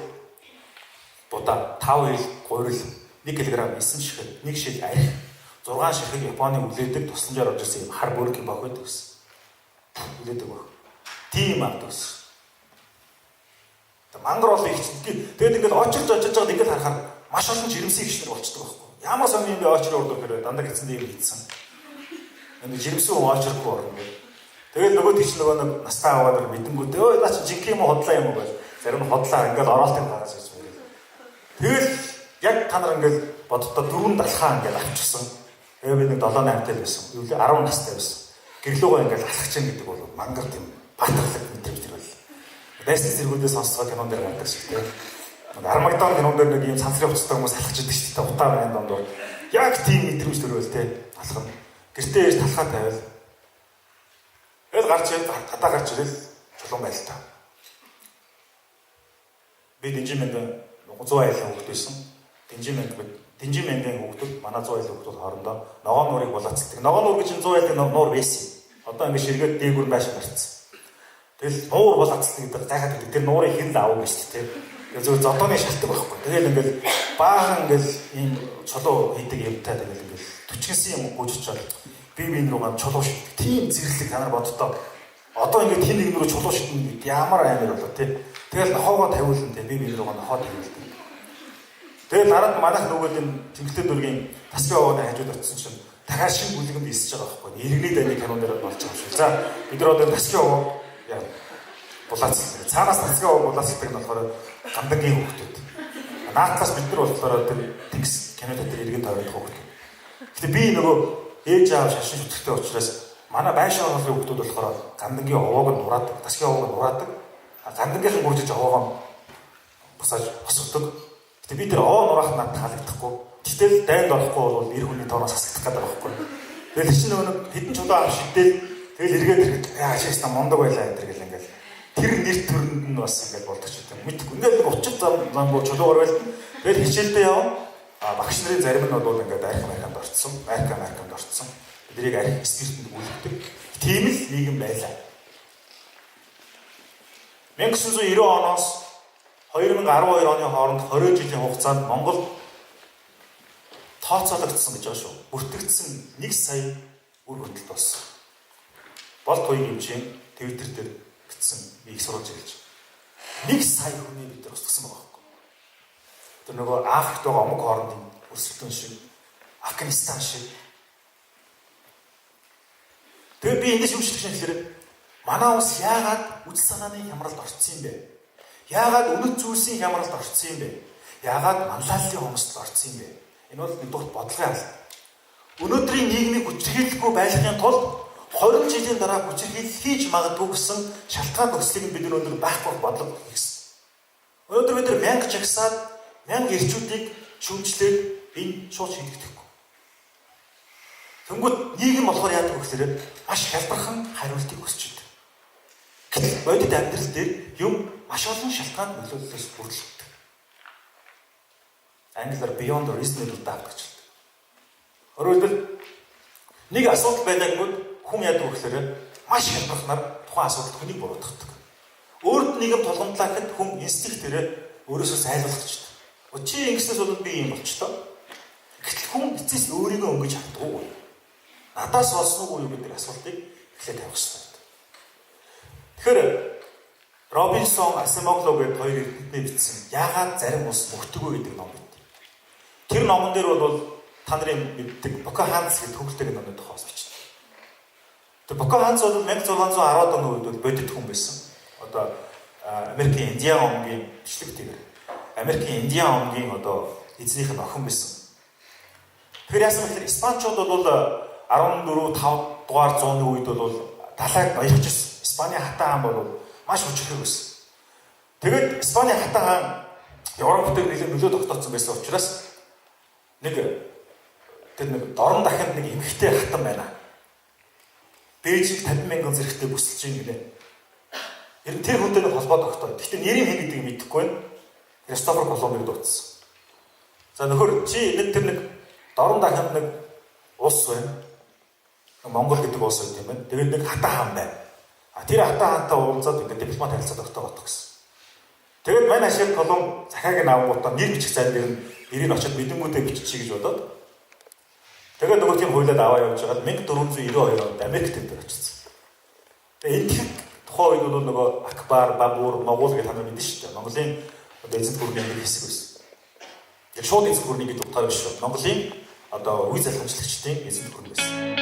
будаа 5 хил гурил 1 кг 9 ширхэг 1 шил арх 6 ширхэг Японы үлээдэг тусламжаар орж ирсэн юм хар бөрөг бах байдаг гэсэн. Үлээдэг баг. Тийм авдаг гэсэн. Мангар бол их тэгээд ингээд очирж байгаа ингээд харахаар маш олон жирэмсийн гişнэр болчдөг байхгүй. Ямар сони юм бэ очроо ордог хэрэг дандаа гисэндээ юм хийсэн. Энэ жирэмсэн хүн очрохгүй орно гэх. Тэгээд нөгөө тийч нөгөө нэг настаа аваад мэдэнгүүтээ өө наа чи жинхэнэ юм хотлаа юм уу гэж. Зарим нь хотлаа ингээд ороолтын гараас гэж мэрэл. Тэгэл яг та нар ингээд боддоо 4 далхаа ингээд авчихсан. Тэгээ би нэг 7 8 тал байсан. Юу лээ 10 настай байсан. Гэрлүүгээ ингээд алхах чинь гэдэг бол мангар тийм баатарлаг мэдрэмж тэр бол. Байсны зэргүүдээ сонсцоо кинон дээр гардаг шиг тийм. Армагдан кинон дээр нэг юм сансрын уцтай хүмүүс алхаж идэг шүү дээ. Утаа байна дондор. Яг тийм мэдрэмж төрөөл тийм. Алхах нь. Гэртээ ээж талхаа тавиал. Тэгэл гарч ирэл гадаа гарч ирэл чулуун байл та. Би Динжимэнд 100 айлын хүүхэд байсан. Динжимэндийн хүүхдүүд манай 100 айлын хүүхдүүд хоорондоо ногоон нуурыг булаацдаг. Ногоон нуур гэж 100 айлын нуур байсан. Одоо ингэ ширгээд дээгүүр байшин гарцсан. Тэгэл нуур булаацдаг гэдэг зайхад гэдэг. Тэр нуурыг хэн л аав гэж тийм. Тэгээ зөв зодооны шалтгаан байхгүй. Тэгэл ингээл баахан ингээл ийм чулуу хийдэг юмтай тэгэл ингээл төчгөнсөн юм гүйжчихэд би руугаа чулуу шиддэг. Тийм зэрэглэг та нар боддоо. Одоо ингээд хин нэг рүү чулуу шиднэ гэдэг ямар амар болоо тий. Тэгэл нохоогоо тавиулна тий. Би руугаа нохоо тавиулдаг. Тэгэл дараад манайх нөгөө энэ тэмгэлтэй дөргийн тасгийн овооны хажууд очсон чинь дахиад шинэ бүлгэнд исэж байгаа байхгүй. Иргэний дайны кинон дээр болж байгаа шүү. За бид нар одоо тасгийн овоо яа булаацдаг. Цаанаас тасгийн овоо булаацдаг нь болохоор гамдангийн хүүхдүүд. Наатаас бид нар болохоор тэр тэнгис кино дээр иргэн тавьдаг хүүхдүүд. Гэтэ би нөгөө ээж аав шашин шүтгэхтэй учраас манай байшин хоолны хүүхдүүд болохоор гамдангийн овоог нь нураадаг, тасгийн овоог нь нураадаг. Гамдангийнхан гүйж овоогоо босааж босгодог. Гэтэ би тэр овоо нураах надад таалагдахгүй. Гэтэл дайнд орохгүй бол эр хүний тооноос хасагдах гэдэг байхгүй. Тэгэл чинь нөгөө хэдэн чулуу авах шидэл тэгэл эргээд ирэхэд яа чийста мондог байлаа энэ гэл ингээл тэр нэр төрөнд нь бас ингээл болдог ч юм. Мэдгүй ингээл нэг учир замбуу чулуугаар байл. Тэгэл хичээлдээ яв. Багш нарын зарим нь бол ингээд архиманд орцсон, марканд орцсон. Биднийг архи спиртэнд үлддэг. Тийм л нийгэм байлаа. 1990 оноос 2012 оны хооронд 20 жилийн хугацаанд Монгол тооцоологдсон гэж байна шүү. Бүртгэгдсэн 1 сая үр хөтөлт болсон. Бол туйг хэмжээ Twitter дээр бичсэн их сурвалж ирж. 1 сая хүний бид нар устгасан байгаа байхгүй. Тэр нөгөө Африкт байгаа омог хоорондын өрсөлдөөн шиг, Афганистан шиг. Тэгээ би эндээс юу хэлэх юм гэхээр манай улс яагаад үжил санааны хямралд орцсон юм бэ? Яагаад үнэт зүйлсийн хямралд орцсон юм бэ? Яагаад манлайллын хомсдод орцсон юм бэ? Энэ бол нэгдүгээр бодлогын аль. Өнөөдрийн нийгмийг хүчирхийлэхгүй байхын тулд 20 жилийн дараа хүчирхийлэл хийж магадгүй гэсэн шалтгаан нөхцөлийг бид өнөөдөр байхгүй бодлого хийсэн. Өнөөдөр бид 1000 жагсаад 1000 ирчүүдийг шүүмжлээд энэ шууд шийдэгдэхгүй. Тэнгүүд нийгэм болохоор яадаг вэ гэхээр маш хялбархан хариултыг хүсэж байна. Гэтэл бодит амьдрал дээр юм маш олон шалтгаан нөлөөллөөс бүрдэлдэг. Англиар beyond reasonable doubt гэж хэлдэг. Өөрөөр хэлбэл нэг асуудал байдаг нь хүн яадаг вэ гэхээр маш хялбарханаар тухайн асуудалд хүнийг буруутгадаг. Өөрт нийгэм тулгамдлаа гэхэд хүн инстинктээрээ өөрөөсөө зайлуулах гэж байна. Чи ингэснээс бол би юм болчихлоо. Гэтэл хүн эцэс өөрийгөө өнгөж чаддаггүй. Надаас олсон уу гэдэг асуултыг эхлээд тавих хэрэгтэй. Тэгэхээр Робинсон, Асимогло гэдэг хоёр эрдэмтний бичсэн яагаад зарим улс мөхтөгөө гэдэг ном байт. Тэр номон дээр бол та нарын мэддэг Покахонтс гэдэг хөвгөлтэй номын тухай бичсэн. Тэр Покахонтс бол 1610-ад оны үед бол бодит хүн байсан. Одоо Америкийн Индиан омгийн бичлэгтэйгээр Америкийн Индиан омгийн одоо эзнийх нь охин байсан. Тэр яасан гэхээр Испанчууд бол 14-5 дугаар зууны үед бол далайг ноёхж ирсэн. Испаний хатан хаан бол маш хүчрэг байсан. Тэгээд Испаний хатан хаан Европт нэлээд нөлөө тогтооцсон байсан учраас нэг дорн дахинд нэг эмхтэй хатан байна. Бээжийг 50,000 зэрэгтэй бүсэлж ийн гинэ. Ер нь тэр хүнтэй нэг холбоо тогтоо. Гэхдээ нэрийн хэн гэдгийг мэдэхгүй байна. Кристофер Колумбыг дуудсан. За нөхөр чи нэг дорн дахинд нэг улс байна. Монгол гэдэг улс байт юм байна. Тэгээд нэг хатан хаан байна. Тэр хатан хаантай уулзаад ингээд дипломат харилцаа тогтоогох гэсэн. Тэгээд мань ашиг Колумб захааг нь авангуудаа нэр бичих зайн дээр нэрийг очиод мэдэнгүүтээ биччихье гэж бодоод тэгээд нөгөө тийм хуйлаад аваа явж байгаа 1492 онд Америкт дээр очсон. Тэгээд энэ тухайн үед бол нөгөө Акбар, Бабур, Монгол гэх танаа мэдэн шүү дээ. Монголын одоо эзэнт гүрний нэг хэсэг байсан. Яг шууд эзэнт гүрний гэдэг утгаар биш шүү. Монголын одоо үе залхамжлагчдын эзэнт гүрэн байсан.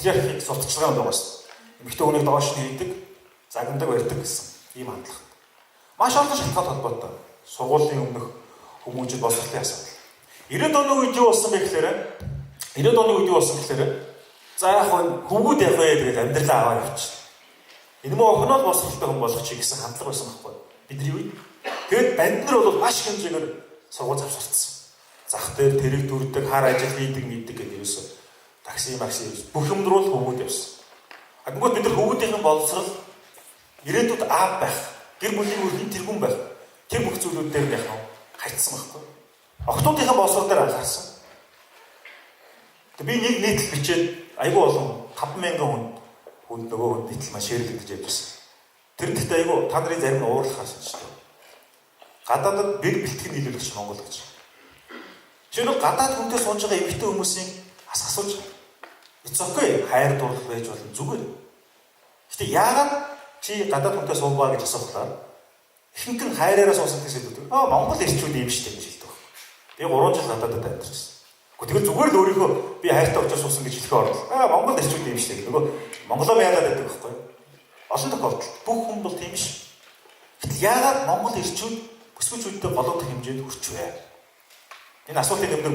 Патриархийг сурталчилгаанд байгаа шүү дээ. Эмэгтэй хүнийг доош нь хийдэг, загнадаг, барьдаг гэсэн ийм хандлага. Маш олон шалтгаан холбоотой. Сургуулийн өмнөх хүмүүжил боловсролын асуудал. 90-ад оны үед юу болсон бэ гэхээр за яг хөвгүүд яг вэ гэдэг амьдралаа аваа явчихсан. Энэ мөн охиноо боловсролтой хүн болгочих гэсэн хандлага байсан байхгүй бидний үед. Тэгэд банд нар бол маш хэмжээгээр сургууль завсарцсан. Зах дээр тэрэг дүрдэг, хар ажил хийдэг мэддэг гэдэг ерөөсөө такси бүх юмд руу хөвгүүд явсан. Агмууд бид нар хөвгүүдийн боловсрол ирээдүйд аав байх, гэр бүлийн өрхийн тэргүүн байх. Тэр бүх зүйлүүд дээр яг хайцсан байхгүй. Охтуудын боловсрол дээр анхаарсан. Би нэг нийтлэл бичээд айгүй олон 5,000 хүнд нөгөө хүнд нийтлэл маш шеэрлэгдэж явжсэн. Тэр нь гэхдээ айгүй та нарын зарим нь уурлахаас шүү дээ. Гадаадд бэр бэлтгэн нийлүүлэгч Монгол гэж. Жишээлбэл гадаад хүнтэй сууж байгаа эмэгтэй хүмүүсийн асууж it's okay хайр дурлал байж болно зүгээр. Гэтэ яагаад чи гадаад хүнтэй суугаа гэж асуухлаа ихэнх нь хайраараа суусан гэсэн үг. Монгол ирчүүд юм шүү дээ гэж хэлдэг. Би 3 жил гадаадд амьдарсан. Тэгвэл зүгээр л өөрийнхөө би хайртай очиж суусан гэж хэлэхээ орлоо. Монгол ирчүүд юм шүү дээ. Нөгөө Монголоо яагаад байдаг байхгүй юу? Олон тохиолдолд бүх хүн бол тийм биш. Гэтэл яагаад Монгол ирчүүд бүсгүйчүүдтэй голоодох хэмжээнд хүрчвэ? Энэ асуултын нэмэр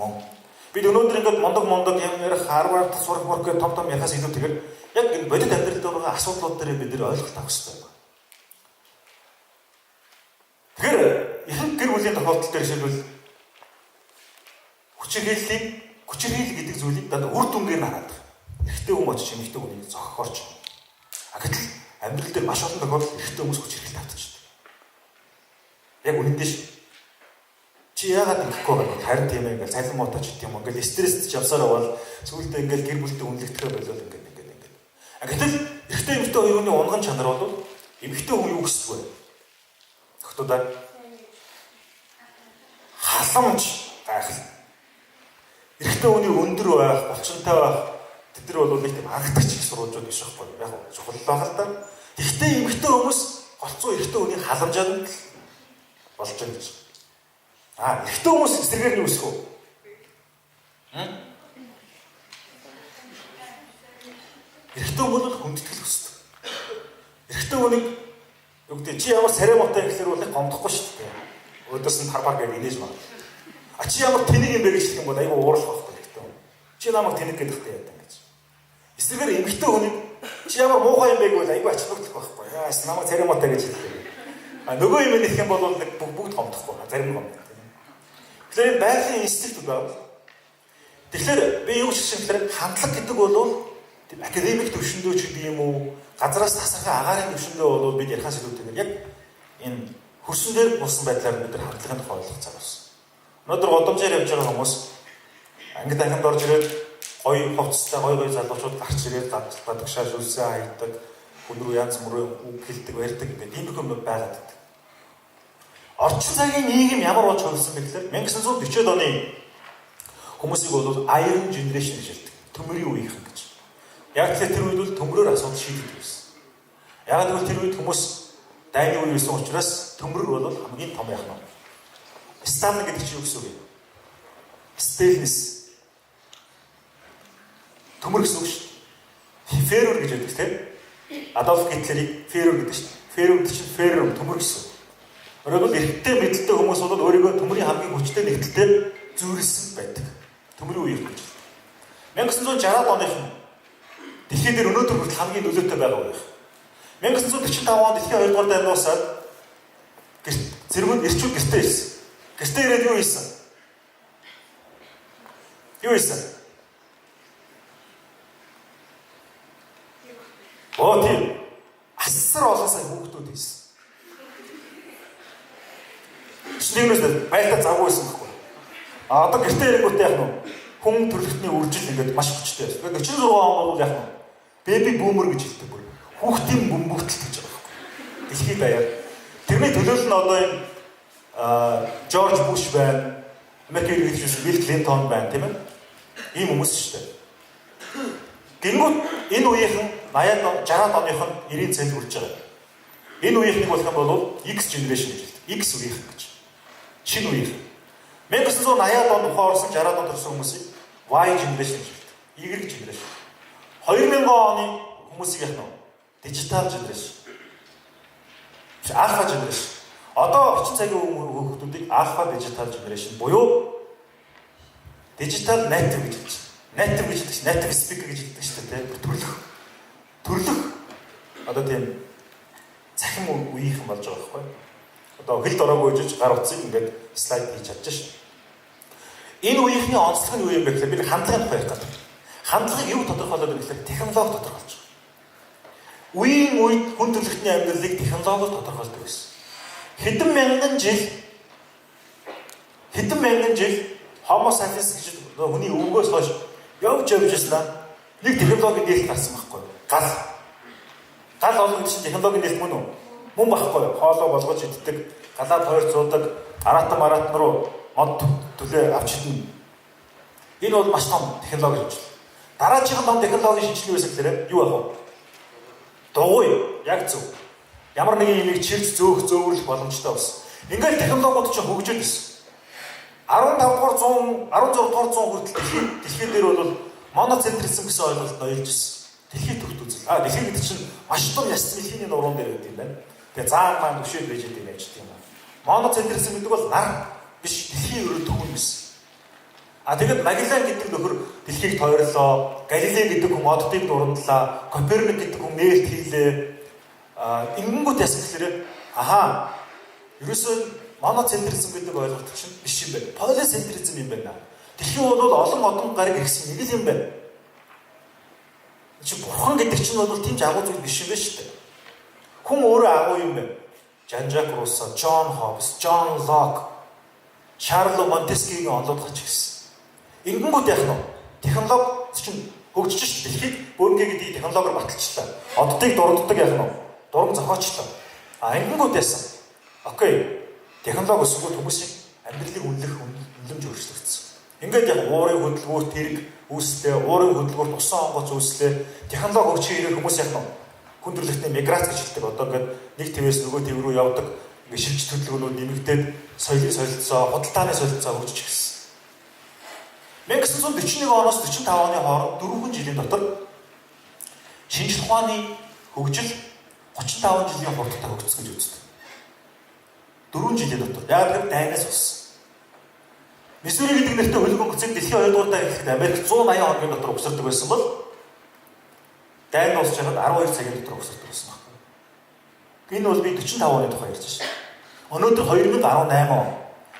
мөн. Бид өнөөдөр ингээд мондог юм ярих Харвард сурах мөрөг том яхаас илүүтэйгээр яг энэ бодит амьдралд байгаа асуудлууд дээр бид нэр ойлголт авах хэрэгтэй байна. Тэгэхээр ихэнх гэр бүлийн тохиолдол дээр жишээлбэл хүчирхийлэл гэдэг зүйлийг дандаа үр дүнгээр хараад байна. Эрэгтэй хүн очиж эмэгтэй хүнийг зохихорч. Гэтэл амьдрал дээр маш олон тохиолдолд эрэгтэй хүмүүс хүчирхийлэл татчихдаг. Яг үнэндээ ш. Чи яагаад ингэхгүй байна? Харин тийм ээ ингээл цалин муутач гэдэг юм. Ингээл стресстэй явсараа бол сүүлдээ ингээл гэр бүлтэй үнэлэгдэхээ болол ингээд. Гэтэл эрэгтэй эмэгтэй хоёрын унган чанар бол эмэгтэй хүн юу гэсэн бэ? Тогтоодаа халамж гайхал. Эрэгтэй хүний өндөр байх, булчинтай байх тэд нар бол нэг тийм анхдагч их сурвалжууд биш байхгүй юу? Яг чухал байгаа л да. Эрэгтэй эмэгтэй хүмүүс голцоо эрэгтэй хүний халамжаад болж байгаа гэж. Эрэгтэй хүмүүс эсрэгээр нь үсэх үү? Эрэгтэй хүмүүс бол хүндэтгэл хүсдэг. Эрэгтэй хүнийг юу гэдэг чи ямар сарай мотой гэхэлэр бол гомдохгүй шүү дээ. Өдөөс нь тарбар гэж инээж маа. Чи ямар тэнэг юм бэ гэж хэлэх юм бол аюу уурлах байхгүй эрэгтэй хүн. Чи намайг тэнэг гэдэг хэрэгтэй яа гэж. Эсрэгээр эмэгтэй хүнийг чи ямар муухай юм бэ гэвэл аюу ачааглах байхгүй. Яас намайг сарай мотой гэж хэлдэг. Нөгөө юм нэх юм бол нэг бүгд гомдохгүй. Зарим гомдох. Тэгэхээр байгалийн инстинкт байна. Тэгэхээр би юу гэж хэлсэн гэхээр хандлага гэдэг бол академик төвшөндөө ч гэдэг юм уу, газраас тасархай агаарын төвшөндөө бол бид ярих зүйлүүд яг энэ хөрсөн дээр болсон байдлаар бид нар хандлагын тухай ойлгох цаг болсон. Өнөөдөр годомжээр явж байгаа хүмүүс ангид ангид орж ирээд гоё хувцастай гоё залуучууд гарч ирээд гадагшааш үлсээ хайдаг, хүн рүү янз бүрийн үг хэлдэг, ярьдаг гэдэг ийм хүмүүс байгаад байдаг. Орчин цагийн нийгэм ямар болж хөрсөн бэ гэхээр 1940-од оны хүмүүсийг бол Iron Generation гэж хэлдэг. Төмөрийн үеийнхэн гэж. Яг тэр үед бол төмрөөр асуудал шийддэг байсан. Яг тэгвэл тэр үед хүмүүс дайны үе байсан учраас төмөр бол хамгийн том яах нь. Сталин гэдэг чинь юу гэсэн үг юм? Сталинис. Төмөр гэсэн үг шүү дээ. Феррер гэж хэлдэг тийм. Адольф Гитлерийг феррер гэдэг шүү дээ. Феррер гэдэг чинь феррер төмөр гэсэн. Өөрөөр эрттэй мэдлэлтэй хүмүүс бол өөрийгөө төмөрийн хамгийн хүчтэй нэгдэлтэй зүйрлсэн байдаг. Төмөрийн үеийг гэж. 1960-ад оных дэлхийд дээр өнөөдөр хүртэл хамгийн нөлөөтэй байгаа үеих. 1945 онд дэлхийн 2 дугаар дайнд дуусаад зэрмэнд ирчүүд гэртээ ирсэн. Гэртээ ирээд юу хийсэн? Юу хийсэн? Тийм. Асар олон сая хүүхдүүд ирсэн. Чинээс байлдаа завгүй байсан байхгүй. Одоо гэртээ ирэнгүүтээ яг нь хүн төрөлхтний үржил ингээд маш хүчтэй байсан. 46 он бол яг нь бэби бούμер гэж хэлдэг бүр. Хүүхдийн бөмбөгтөл гэж байгаа байхгүй. Дэлхийд даяар. Тэрний төлөөлөл нь одоо энэ Жорж Буш байна. Америкийн ерөнхийлөгч Билл Клинтон байна, тийм ээ? Ийм хүмүүс шүү дээ. Гингүүд энэ үеийнхэн 80-аад 60-аад оных нь 90-ийн цэнд хүрч байгаа. Энэ үеийнхнийг болох юм бол X generation гэж хэлдэг. X үеийнхэн гэж. Шинэ үеийнхэн. 1980-аад онд ухаан орсон 60-аад онд төрсэн хүмүүсийг Y generation гэж хэлдэг. Y generation. 2000 оны хүмүүсийг яах нь дижитал generation. Alpha generation. Одоо орчин цагийн хүүхдүүдийг Alpha digital generation буюу digital native гэж хэлж байна. Native гэж хэлдэг чинь native speaker гэж хэлдэг шүү дээ. Төрлөх одоо тийм цахим үеийнхэн болж байгаа байхгүй. Одоо хэл дороогүй жиж гар утсыг ингээд слайд хийж чадж шээ. Энэ үеийнхний онцлог нь юу юм бэ гэхээр би хандлагын тухай ярих гэдэг. Хандлагыг юу тодорхойлоод байна гэхээр технологи тодорхойлж байгаа. Үеийн үед хүн төрөлхтний амьдралыг технологиор тодорхойлдог байсан. Хэдэн мянган жил Homo sapiens гэж хүний өвгөөс хойш явж ирсэн нэг технологийн нээлт гарсан байхгүй. Гал олон чинь технологийн нээлт мөн үү? Мөн байхгүй. Хоолоо болгож иддэг, галаад тойрцуудаг, аратан руу мод төлөө авч идэнэ. Энэ бол маш том технологи шинжилгээ. Дараагийн том технологийн шинжилгээ байсан гэхээр юу ах вэ? Дугуй яг зөв. Ямар нэгэн юмыг чирч зөөвөрлөх боломжтой болсон. Ингээд технологиуд чинь хөгжөөд ирсэн. 16 дугаар 100 хүртэл дэлхийд дээр бол моноцентризм гэсэн ойлголт ноёлж ирсэн. Дэлхийд төвт үзэл. Дэлхий гэдэг чинь маш том яс дэлхийн нуруунд дээр байдаг юм байна. Тэгээ заан маань төвшөөд байж байгаа юм яаж тийм юм. Моноцентризм гэдэг бол нар биш дэлхийн өрөө төвөн гэсэн. Тэгээд Магеллан гэдэг нөхөр дэлхийг тойрлоо. Галилей гэдэг хүн оддыг дурандлаа. Коперник гэдэг хүн нээлт хийлээ. Ингэнгүүт яасан гэхээр ерөөсөө моноцентризм гэдэг ойлголт чинь биш юм байна. Полицентризм юм байна. Дэлхий бол олон гариг ирсэн нэг л юм байна. Чи бурхан гэдэг чинь бол тийм ч агуу зүйл биш юм байна шүү дээ. Хүн өөрөө агуу юм байна. Жан-Жак Руссо, Джон Хоббс, Джон Лок, Шарло Монтескигийн онолууд гарч ирсэн. Ингэнгүүт яах нь технологи чинь хөгжиж шүү. Дэлхийг бөөнгээ гэдэг технологиор баталчлаа. Оддыг дурддаг яах нь дуран зохиочлоо. Ингэнгүүт яасан. Окей. Технологи өсгөл хүмүүсийн амьдралыг үнэлэмж өөрчлөгдсөн. Ингээд яг уурын хөдөлгөөрт тэрэг үүслээ, уурын хөдөлгөөрт усан онгоц үүслээ. Технологи хөгжиж ирэх хүмүүс яах нь хүн төрөлхтний миграц гэж хэлдэг. Одоо ингээд нэг твээс нөгөө төв рүү явдаг. Ингээд шилж төлөвлөгөөнүүд нэмэгдээд соёлын солилцоо, худалдааны солилцоо хөгжиж ирсэн. 1941 оноос 45 оны хооронд 4 жилийн дотор шинжлэх ухааны хөгжил 35 жилийн хурдтай хөгжсөн гэж үздэг. 4 жилийн дотор. Яг тэр дайнаас болсон. Миссури гэдэг нэртэй хөлбөмбөг хөцөг дэлхийн 2 дугаар дайн гэхэд Америк 180 хоногийн дотор угсардаг байсан бол дайн дуусч байгаад 12 цагийн дотор угсардаг байсан байна. Энэ бол би 45 оны тухай ярьж байна. Өнөөдөр 2018 он.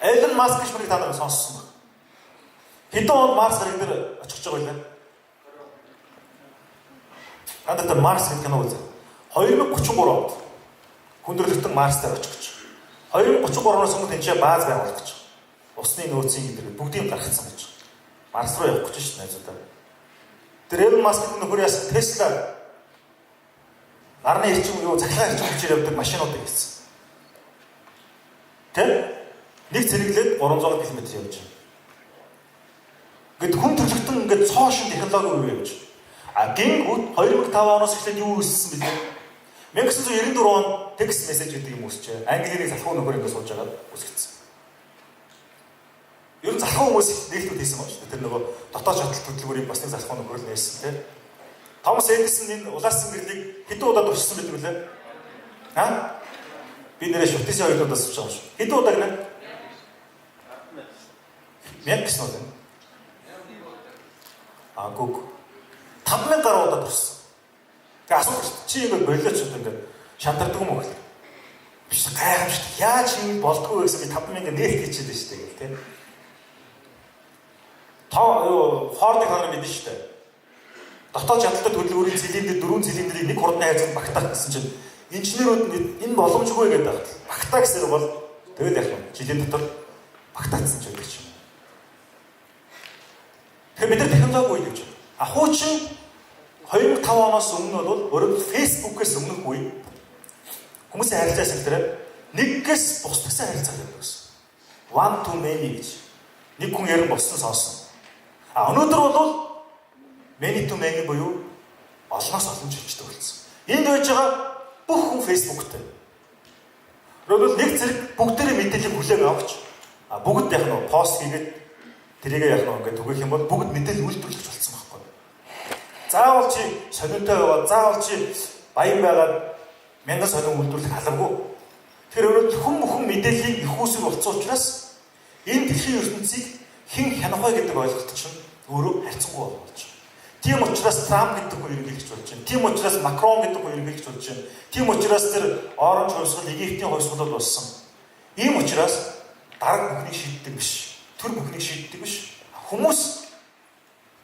Элон Маск гэж та нар сонссон байна. Хэдэн он Марс гариг дээр очих гэж байгаа юм бэ? Хандад Марс гэх кино үзээ. 2033 онд хүндрэлтэн Марс дээр очих гэж. 2033 оноос өмнө тэнцээ бааз байгуулах гэж. Усны нөөцийн гэдэг бүгдийг гаргацсан гэж. Марс руу явах гэж шүү дээ найзуудаа. Тэр Элон Маскын нөхөр яасан Tesla нарны эрчим юу захлаа эрчим хүчээр явдаг машинуудыг хийсэн. Тэ? Нэг зэрэглээд 300 км явж байна. Гэт хүн төрөлхтөн ингээд цоошин технологи үе явж. А гингүүд 2005 оноос эхлээд юу үүссэн бэлээ? 1994 онд текст мессеж гэдэг юм үүсчээ. Английн залхуу нөхөр ингээд сууж байгаад үүсгэсэн. Ер нь залхуу хүмүүс нэгтлүүд хийсэн байна шүү дээ. Тэр нөгөө дотоод шатлалт хөдөлгөөрийг бас нэг залхуу нөхөр л нээсэн тийм. Томас Эдисон энэ улаасан гэрлийг хэдэн удаа дурчсан байдаг вүлээ? Би нэрээ шүтээсийн хоёрдоос авч байгаа шүү. Хэдэн удаа гэнэ? 1000 гэсэн үг. Гүг 5000 гаруй удаа дурсан. Тэгээ асуух чи ингэ болооч одоо ингэ шантардаг юм уу гэх. Биш гайхамшигт яаж юм болдгоо гэсэн би 5000 нээлт хийчихэд шүү дээ гэл тийм. Фордыг хараа мэдэн шүү дээ. Дотоод чадaltaд хөдөлгөөрийн цилиндр 4 цилиндрийг нэг хурдны хайрцагт багтаах гэсэн чинь инженерүүд энэ боломжгүй гэдэг байна. Багтаа гэсэн бол тэгэл яах вэ? Жилийн дотор багтаацсан ч байдаг юм. Тэгэхээр бид нар технологи үе гэж. Хуучин 2005 оноос өмнө бол өөрөөр Facebook-ээс өмнөх үе хүмүүсийн харилцаа сэлбэрээр нэгээс бусдагсан харилцаа гэдэг байсан. One to many гэж. Нэг хүн ярин болсон сонсон. Өнөөдөр бол many to many буюу олноос олон жилчтэй болсон. Энд байж байгаа бүх хүн Facebook-тэй. Өөрөөр нэг зэрэг бүгдээрээ мэдээлэл хүлээн авч бүгд яг нь пост хийгээд тэрийгээ яг нь ингээд түгэх юм бол бүгд мэдээлэл үйлдвэрлэж болсон байхгүй. Заавал чи сонитой байгаа, заавал чи баян байгаад мянган сонин үйлдвэрлэх халавгүй. Тэр өөрөөр хүн мэдээллийг их үүсгэх болсон учраас энэ дэлхийн ертөнцийг хэн хянах вэ гэдэг ойлголт чинь өөрөө харьцангуй болж байна. Тийм учраас Трамп гэдэг хүн ерөнхийлөгч болж байна. Тийм учраас Макрон гэдэг хүн ерөнхийлөгч болж байна. Тийм учраас тэр оронж хувьсгал, Египтийн хувьсгал болсон. Ийм учраас дараг бүхнийг шийддэг биш. Төр бүхнийг шийддэг биш. Хүмүүс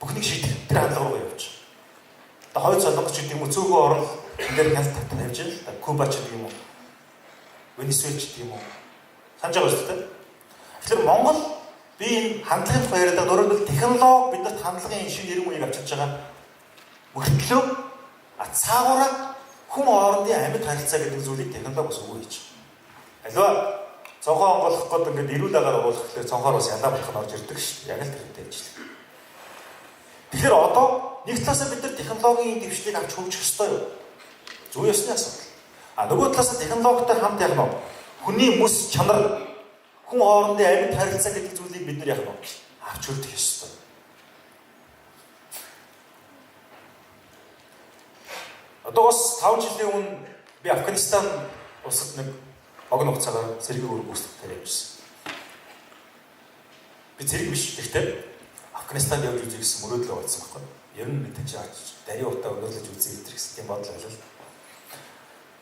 бүхнийг шийдэх тэр хандлага руу явж байна. Одоо хойд солонгос гэдэг юм уу, цөөхөн орн энэ дээр хяналт тавьж байна. Куба ч гэдэг юм уу, Венесуэл ч гэдэг юм уу. Санаж байгаа шүү дээ. Тэгэхээр Монгол би энэ хандлагын баярдаг өөрөөр технологи бидэнд хандлагын шинэ нэр үеийг авчирч байгаа. Мөртлөө цаагаараа хүн хоорондын амьд харилцаа гэдэг зүйлийг технологи бас өгөө хийж. Аливаа цонхоо онгойлгох гээд ингээд эрүүл агаар оруулах гэхээр цонхоор бас ялаа болох нь орж ирдэг шүү дээ. Яг л тэрнтэй ажил. Тэгэхээр одоо нэг талаасаа бид нар технологийн дэвшлийг авч хөгжих ёстой юу? Зүй ёсны асуудал. Нөгөө талаасаа технологитой хамт яг нь хүний мэс чанар хүн хоорондын амьд харилцаа гэдэг зүйлийг бид нар яг нь авч хөгжих ёстой. Одоо бас 5 жилийн өмнө би Афганистан улсад нэг огн хугацаагаар зэрэг үргэлжлүүлэлт тавьжсэн. Би зэрэг биш гэхдээ Афганистанд явж үзье гэсэн мөрөөдлөө болсон байхгүй. Ер нь мэдээж чаач дарийн утаа өнөөрлөж үзье гэдэг тийм бодол байлаа.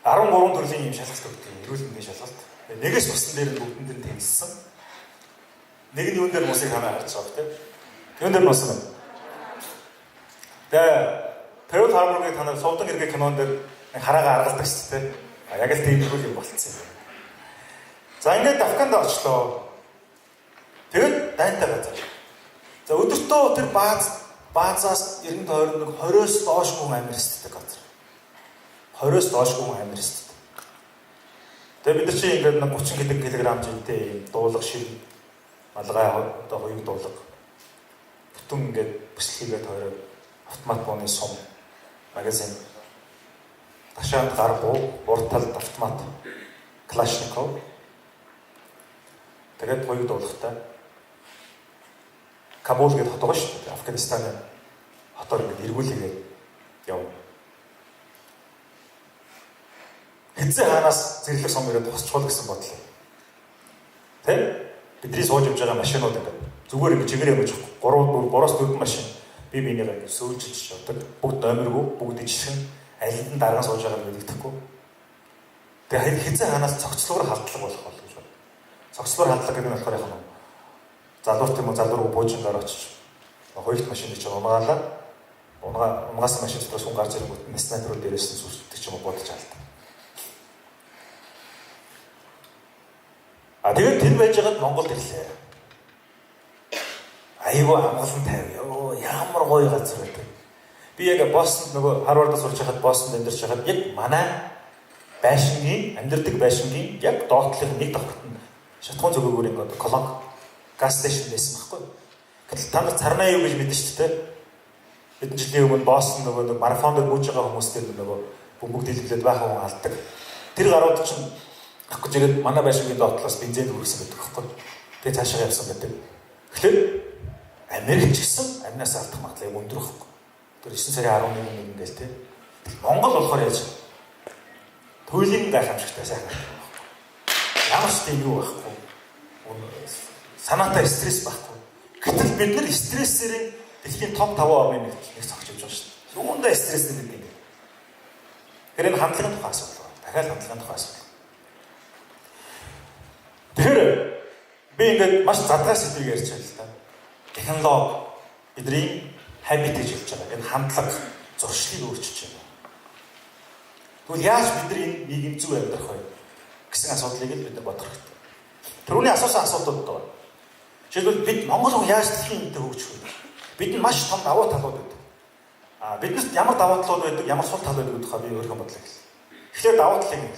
13 төрлийн юм шалгалт өгдөг. Эрүүл мэндийн шалгалт. Нэгээс бусдын дээр бүгдэнд нь тэнцсэн. Нэг нь юун дээр мусыг хамаа харж байгаа тийм. Юун дээр мус юм. Тэгээ Pearl Harbor-ыг та нар Сувдан гэргээ кинон дээр хараагаа аргалдаг шүү дээ. Яг л тийм юм болцсон юм. За ингээд Афганд очлоо. Тэгэд дайнтай газар. За өдөртөө тэр баазаас 20-20-оос доош хүн амьд газар. 20-оос доош хүн амьд. Тэгээ бид нар чи ингээд 30 гэдэг килограмм жинтэй юм дуулах шил малгай одоо хоёрын дуулах. Бүтэн ингээд бүслэгээ тойроод автомат бооны сум магазин ташаанд гар буу урд талд автомат Kalashnikov тэгээд хоёрын дуулахтай Кабул гэдэг хот байгаа шүү дээ. Афганистаны хотоор ингээд эргүүлээгээд явна. Хэзээ хаанаас зэрлэг сум ирээд тусчул гэсэн бодлоо. Тэ? Бидний сууж явж байгаа машинууд ингээд зүгээр ингээд чигээр явж 3-4 машин бие биенийгээ ингээд сөөжилж явдаг. Бүгд номергүй, бүгд ижлэн аль нь дараа сууж байгааг мэддэхгүй. Тэгээ хэзээ хаанаас цогцлогоор халдлага болох бол гэж байна. Цогцлогоор халдлага гэдэг нь болохоор яг нь залуурт юм уу залуургүй буужин дараа очиж хоёрт машиныг ч унагаалаа унгаас машин дотор сун гарч ирэнгүүт снайперууд дээрээс нь сүрчдэг ч юм уу бодож алдаг. Тэгээд тэр байж байгаад Монголд ирлээ. Айгуу амгалан тавь. Ямар гоё газар байдаг. Би яг Бостонд нөгөө Харвардд сурч байхад Бостонд амьдарч байхад яг манай байшингийн амьдардаг байшингийн яг доотлох нэг давхрт нь шатхуун зөвөөгөр ингээд колонк газ стейшн байсан байхгүй. Гэтэл та нар царнаа юу гэж мэдэн шүү дээ. Хэдэн жилийн өмнө Бостонд нөгөө нэг марафонд мууж байгаа хүмүүстэй нөгөө бөмбөг дэлгэлээд байх хүн алдаг. Тэр гарууд чинь ах гэж ирэхэд манай байшингийн доотлоос бензин хүргэсэн байдаг байхгүй. Тэгээ цаашаа явсан байдаг. Тэгэхээр Америк ч гэсэн амнаас алдах магадлал өндөр байхгүй. Тэр 9 сарын 11-нд ингээл те. Монгол болохоор яаж туйлын гайхамшигтай сайхан. Ямар ч тийм юу байхгүй. Санаатай стресс байхгүй. Гэтэл бид нар стрессээр дэлхийн топ 5 орны нэг зогсож байгаа шүү дээ. Юундаа стресстэй гэдэг юм. Тэр энэ хандлагын тухай асуудал. Дахиад хандлагын тухай асуудал. Тэгэхээр би ингээд маш задгай сэдвийг ярьж байна л да. Технологи бидний habit гэж хэлж байгаа. Энэ хандлага зуршлыг өөрчилж байна. Тэгвэл яаж бид нар энэ нийгэм зөв амьдрах вэ гэсэн асуудлыг бид нар бодох хэрэгтэй. Түрүүний асуусан асуудууд доо. Жишээлбэл бид Монгол хүн яаж дэлхийн үнэтэй хөгжих вэ? Бидэнд маш том давуу талууд байдаг. Биднэрт ямар давуу талууд байдаг, ямар сул тал байдаг гэдгийг би өөрийнхөө бодлоо хэлсэн. Тэгэхээр давуу талыг нь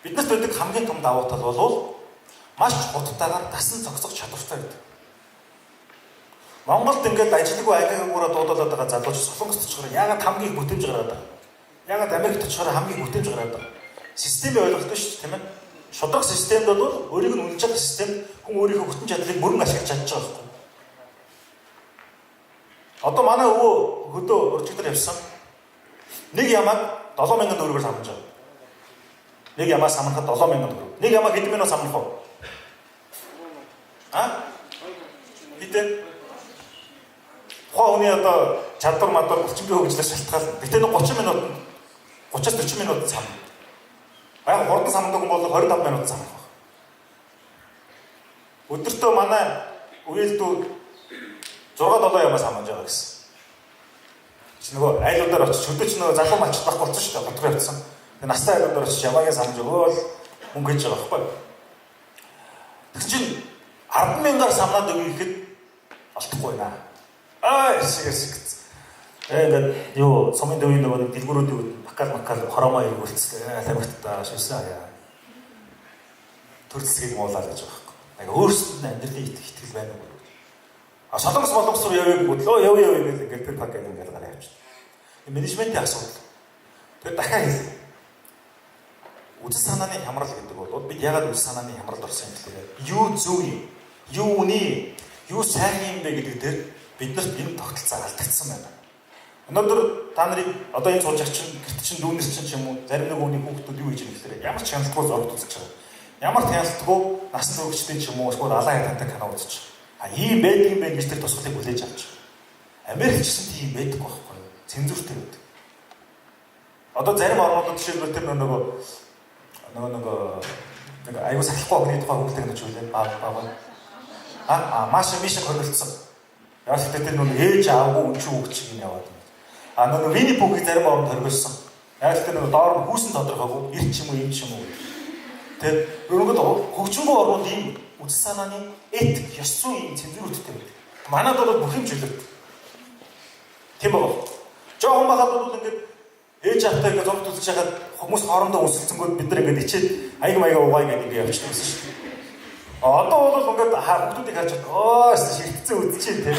биднэрт байдаг хамгийн том давуу тал бол маш хурдтайгаар дасан зогсох чадвартай байдаг. Монголд ингээд ажилгүй агаагаараа дуудаад байгаа залууч Солонгост очихоор яагаад хамгийн бүтээмж гаргаад байгаа? Яагаад Америкт очихоор хамгийн бүтээмж гаргаад байгаа? Системийн ойлголт шүү дээ, тийм ээ? Шудраг системд бол өөрийг нь үнэлж чадах систем хүн өөрийнхөө бүтэн чадлыг мөрөн ашиглаж чадж байгаа байхгүй. Одоо манай өвөө хөдөө урчигдэр явсан. Нэг ямаг 7000 төгрөгөөр самж байгаа. Нэг ямаа самнахад 7000 төгрөг. Нэг ямаа хэдэн минут самнах вэ? Хэдэн? Хооны одоо чадвар мадвар 30 минут хөгжлөж шалтгаална. Гэтэ нэг 30 минут 30-40 минут самна. Аа хурдан самдаг хүн бол 25 минут самнах байна. Өдөртөө манай үеэлдүү 6-7 ямаа самж байгаа гэсэн. Чи нөгөө айлуудаар очиж хөдөө чи нөгөө залуу малчд байхгүй болсон шүү дээ. Хотгоо явцсан. Тэгээ настай айлуудаар очиж ямаагийн самж өгөөл мөнгө хийж байгаа байхгүй. Тэгсэн чинь 100000-аар самнаад өгье гэхэд олдохгүй наа. Эсэг. Ингээд юу сумын дэвийн нөгөө дэлгүүрүүдийн макал хоромоо иргүүлцгээ. Тамиртаа шивсэн аа. Төрөлцгийг муулаад гэж байгаа байхгүй. Яг өөрсдөд нь амьдралын итгэл байна уу? Солонгос боловсрол явъя гэвэл яв гэж ингээд тэр пакет ингээд гараа явчихсан. Менежментийн асуудал. Тэр дахиад хэлээ. Үдс санааны хямрал гэдэг бол бид ягаад үдс санааны хямралд орсон юм бэ? Юу зөв юм? Юу үний? Юу сайн юм бэ гэдэг дээр биднэрт энэ тогтолцоо алдагдсан байна. Өнөөдөр та нарыг одоо энэ сууж чинь гэрт чинь дүүнер чинь ч юм уу зарим нэг хүний хүүхдүүд юу хийж байгаа гэхээр ямар ч хяналтгүй зураг үзэж байгаа. Ямар ч хяналтгүй насан туршидтэй ч юм уу эсвэл алаа хятадтай кино үзэж байгаа. Ийм байдаг юм байна гэж тэр тусгалыг хүлээж авч. Америкч гэсэн тийм байдаг байхгүй юу? Цензуртэй байдаг. Одоо зарим орнуудад жишээлбэл тэр нөгөө аюу сахлахгүй огны тухай хөлтэй гэж үлээ. Маш мишг хоригдсон. Яг л тэр нөгөө ээж аавгүй үн чи өгч юм яваад. Нөгөө Винни Пухийг зарим оронд хоригдсон. Яг л тэр нөгөө доор нь хүүсэн тодорхойгүй ир ч юм уу юм ч юм уу. Тэр өөрөөр хөгжмөө орнууд ийм үдс санааны этик ёс зүйн цензуруудтай байдаг. Манайд бол бүх юм жилэг. Тийм баг. Жохон багад бол ингээд ээж автаа ингээд зурд үзэж хахад хүмүүс хоорондоо үсэлцэнгүүд бид нар ингээд ичээд аяг маяга угаая гэдэг ингээд явчихсан шүү дээ. Одоо бол ингээд хүмүүсийг харж байгаа. Шигтцэн үдчихээ тийм.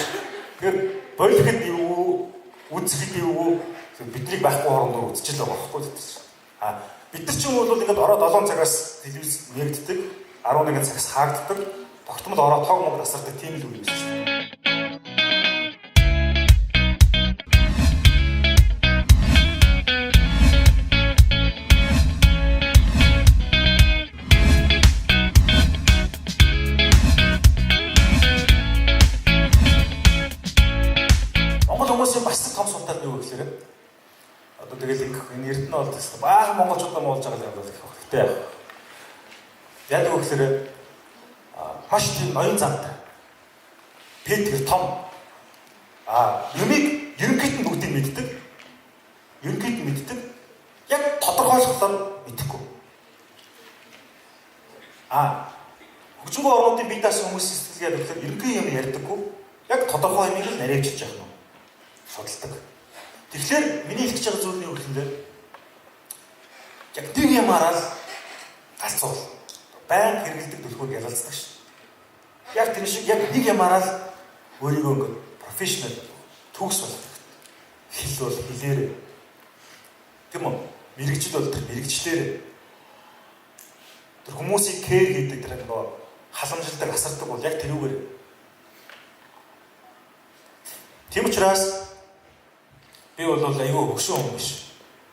Тэгэхээр болихэд юу үзэхэд юу бидний байхгүй хоорондоо үдчихэл байгаа байхгүй тийм. Бид нар ч юм бол ингээд ороод 7 цагаас телевиз нэгддэг, 11 цагаас хаагддаг, тогтмол ороод тог мог насардаг тийм л үйл юм шүү дээ. Энэ эрдэнэ бол баахан монголчуудаа муулж байгаа юм байна. Гэхдээ яг үг гэхээр маш тийм ноён замтай. Петр том юмыг ерөнхийд нь бүгдийг мэддэг. Ерөнхийд нь мэддэг. Яг тодорхойлохлоор мэдэхгүй. Хөгжингөө орнуудын бие даасан хүмүүс сэтгэлгээ тэгэхээр ерөнхий юм ярьдаггүй. Яг тодорхой юмыг л нарийчилж яах нь судалдаг. Тэгэхээр миний хэлж байгаа зүйл нь юу гэхээр яг нэг юмараа л галзуул. Баян хэрэгэлдэг төлхөөр ялалцдаг шүү. Яг тэр шиг яг нэг юмараа л өөрийгөө ингээд профешнл төгс болгох. Хэл бол хэлээрээ. Тийм үү? Мэргэжил бол тэр мэргэжлээрээ. Тэр хүмүүсийг кэр хийдэг тэр нөгөө халамжилдаг асардаг бол яг тэрүүгээр. Тийм учраас би бол айгүй өгшөн хүн биш.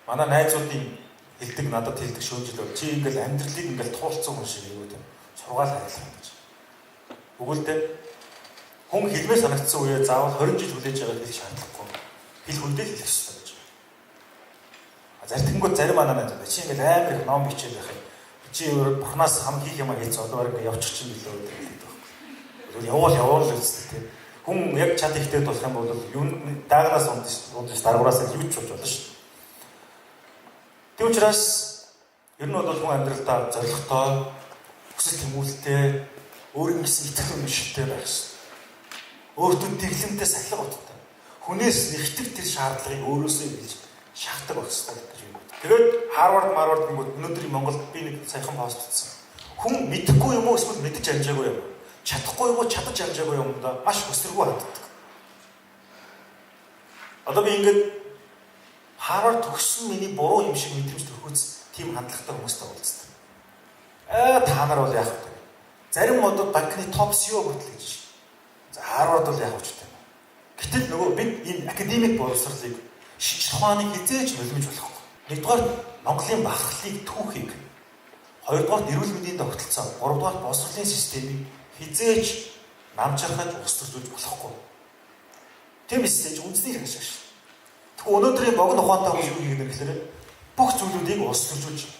Манай найзуудын хэлдэг надад хэлдэг шүүмжил бол чи ингээл амьдралыг ингээл туулцсан хүн шиг юу гэдэг. Сургаал харилцах юм гэж. Өгүүлдэ хүн хэлмээр санагдсан үеэ заавал 20 жил хүлээж байгааг хэлэх шаардлагагүй. Хэл хүндэл хэлэх хэрэгтэй гэж. Зарtingууд зарим анаа байна. Чи ингээл амар их ном бичээд байхад чи бурхнаас хам хийх юм хийж одоор ингээ явчих чинь билүү гэдэг байхгүй. Явал л үстэй тийм. Хүн яг чад ихтэй болох юм бол юу даагнаас ундаж даргуураас юу ч болж болно шүү. Тийм учраас ер нь бол хүн амьдралдаа зоригтой, хүсэл тэмүүлэлтэй, өөрийн гэсэн итгэл үнэмшилтэй байх шээ. Өөртөө дэглэмтэй сахилга утгатай. Хүнээс нэгтгэх тэр шаардлагыг өөрөөсөө билж шахдаг байх хэрэгтэй гэж юм. Тэгээд Харвард өнөөдрийн Монголд би нэг саяхан пост хийсэн. Хүн мэдэхгүй юм уу эсвэл мэдэж амжаагүй юм. Чадахгүй юм уу чадаж амжаагүй юм да маш өсвөргүй ханддаг. Одоо би ингээд Харвард төгссөн миний буруу юм шиг мэдрэмж төрхөөс тийм хандлагатай хүмүүстэй уулзсан. Та нар бол яах вэ? Зарим модод банкны топ CEO хүртэл гэж шүү. За Харвард бол яах вэ? Гэтэл нөгөө бид энэ академик боловсролыг шинжлэх ухааныг хизээж нулимж болохгүй. Нэгдүгээр Монголын бахархлыг түүхийг, хоёрдугаар эрүүл мэндийн тогтолцоо, гуравдугаар боловсролын системийг хизээж намжирхаж устгаж болохгүй. Тийм эсэж үндэсний хэрэгшээ шүү. Өнөөдрийн богино ухаантай хүмүүс юу хийх гэхээр бүх зүйлүүдийг устгаж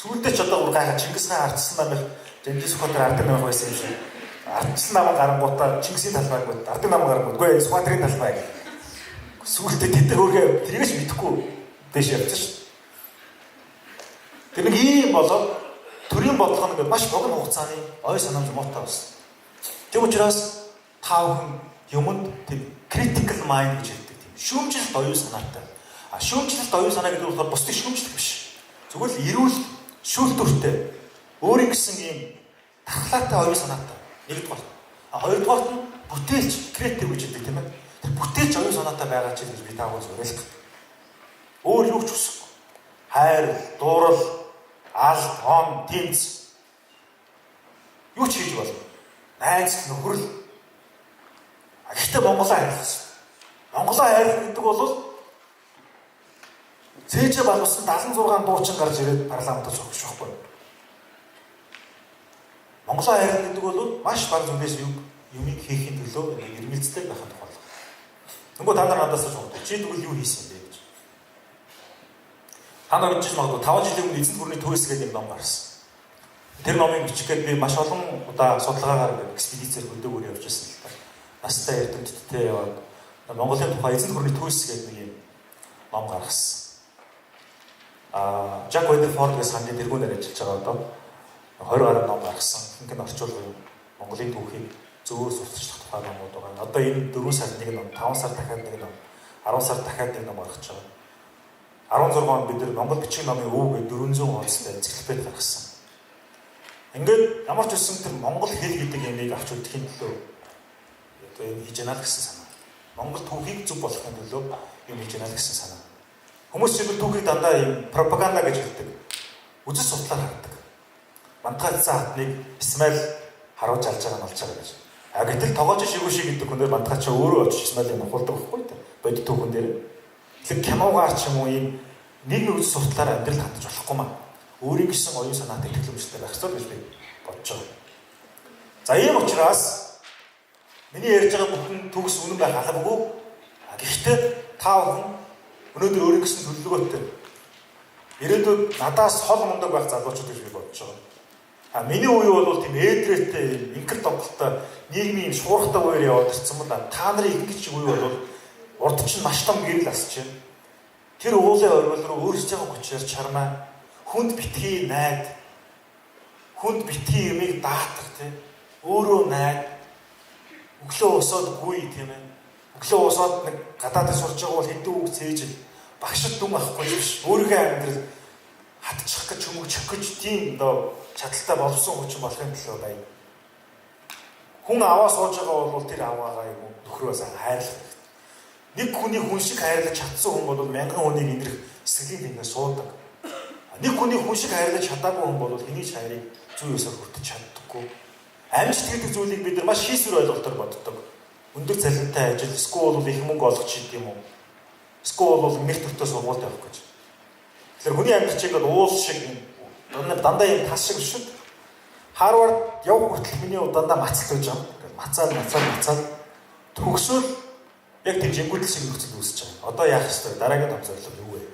сүүлдээ ч одоо гайхаа Чингис хаан ардсан намайг Женгис хотоор ардаг намайг байсан юм шиг ардсан намайг гарангуудаа Чингисийн талбайг бод ардаг намайг гарангуудгүй Сүхбаатарын талбай сүүлдээ тэд өөргөө тэрийг ч мэдэхгүй дэш явчихсан шүү. Тэр нэг ийм болоод төрийн бодлого нь маш богино хугацааны ой санамж муутай болсон. Тийм учраас та бүхэн юмд тийм critical mind гэж хэлдэг. Шүүмжлэлт оюун санаатай. Шүүмжлэлт оюун санаа гэдэг нь болохоор бусдыг шүүмжлэх биш. Зүгээр л эрүүл шүүлтүртэй. Өөрийн гэсэн ийм тархлаатай оюун санаатай. Нэгдүгээр. Хоёрдугаар нь бүтээлч, креатив гэж хэлдэг тийм ээ. Тэр бүтээлч оюун санаатай байгаа ч гэж би таагүй зөвлөж. Өөр юу ч хүсэхгүй. Хайр, дуурал, алт, он, тэмц. Юу ч хийж болно. Найз нөхрөл. Гэхдээ Монголоо хайрлах. Монголоо хайрлах гэдэг бол цээжэ балуулсан 76 дуучин гарч ирээд парламентд суух байхгүй. Монголоо хайрлах гэдэг бол маш бага зүйлээс юмыг хийхин төлөө нэрмэлцтэй байх тухай. Тэгвэл та нар надаас асуух. Чи тэгвэл юу хийсэн бэ гэж. Та нар мэдчихэж магадгүй 5 жилийн өмнө эзэнт гүрний төвөөс гэдэг ном гарсан. Тэр номыг бичихгээд би маш олон удаа судалгаагаар экспедицээр хөдөөөр явж байсан л та. Настай эрдэмтдтэй яваад Монголын тухай эзэнт гүрний төвөөс гэдэг нэг юм ном гаргасан. Жак Вейдерфорд гэсэн хамгийн тэргүүнээр ажиллаж байгаа одоо 20 гаруй ном гаргасан. Ингээд орчуулга юм. Монголын түүхийг зөвөр сурталчлах тухай номууд байгаа. Одоо энэ 4 сард нэг ном, 5 сард дахиад нэг ном, 10 сард дахиад нэг ном гаргаж байгаа. 16 онд бид нар Монгол бичиг номын өв гэдэг 400 хуудастай энциклопеди гаргасан. Ингээд ямар ч үсэн тэр Монгол хэл гэдэг юмыг авч үзэхийн төлөө одоо юм хийж яана л гэсэн санаа. Монгол түүхийг зөв болгохын төлөө юм хийж яана л гэсэн санаа. Хүмүүс чинь түүхийг дандаа юм пропаганда гэж хэлдэг. Үзэл судлаар хардаг. Мантгайцсан хатныг Исмаил харуулж алж байгаа нь болж байгаа гэж. Гэтэл тогооч шигүүши гэдэг хүн дээр мантгайч өөрөө очиж Исмаилыг нухуулдаг байхгүй юу? Бодит түүхэн дээр. Тэгэхээр киногаар ч юм уу юм нийгмийн үзэл судлаар амьдрал хандаж болохгүй маа. Өөрийн гэсэн оюун санаатай төлөвлөмжтэй байх ёстой гэж би бодож байгаа. За ийм учраас миний ярьж байгаа бүхэн төгс үнэн байх албагүй. Гэхдээ та бүхэн өнөөдөр өөрийн гэсэн төлөвлөгөөтэй ирээдүйд надаас хол мундаг байх залуучууд гэж би бодож байгаа. Миний үе бол тийм ээдрээтэй, инкер тоглолттой нийгмийн шуурхтай үеэр яваад ирсэн юм да. Та нарын ингэж үе бол урд чинь маш том гэрэл асч байна. Тэр уулын оргил руу өөрсөж байгаа хүчээр чармаа хүнд битгий найд, хүнд битгий юмыг даатах тийм өөрөө найд, өглөө усаад гуй тийм ээ. Өглөө усаад нэг гадаадд сурж байгаа бол хэдэн үг цээж багшд дүн авахгүй биш. Өөрийнхөө амьдрал хатчих гэж хүмүүжих гэж тийм одоо чадaltaй боловсон хүчин болохын төлөө бай. Хүн аваа сууж байгаа бол тэр аваагаа юм нөхрөөс хайрлах. Нэг хүний хүн шиг хайрлаж чадсан хүн бол мянган хүнийг инэрх сэтгэлийн тэнгээ суудаг. Нэг хүний хүн шиг хайрлаж чадаагүй хүн бол хэний ч хайрыг зүй ёсоор хүртэж чаддаггүй. Амьд гэдэг зүйлийг бид нар маш хийсвэр ойлголтоор боддог. Өндөр цалинтай ажил, эсвэл бол их мөнгө олох ч гэдэг юм уу. Эсвэл бол нэр төртөө сургуульд явах гэж. Тэгэхээр хүний амьдрал чинь ингээд уул шиг дандаа юм тас шиг шүү дээ. Харвард явах хүртэл миний дандаа мацалт байж байгаа. Мацаал төгсөөл яг тийм жингүүдл шиг нөхцөл үүсэж байгаа. Одоо яах ёстой? Дараагийн том зорилго юу вэ?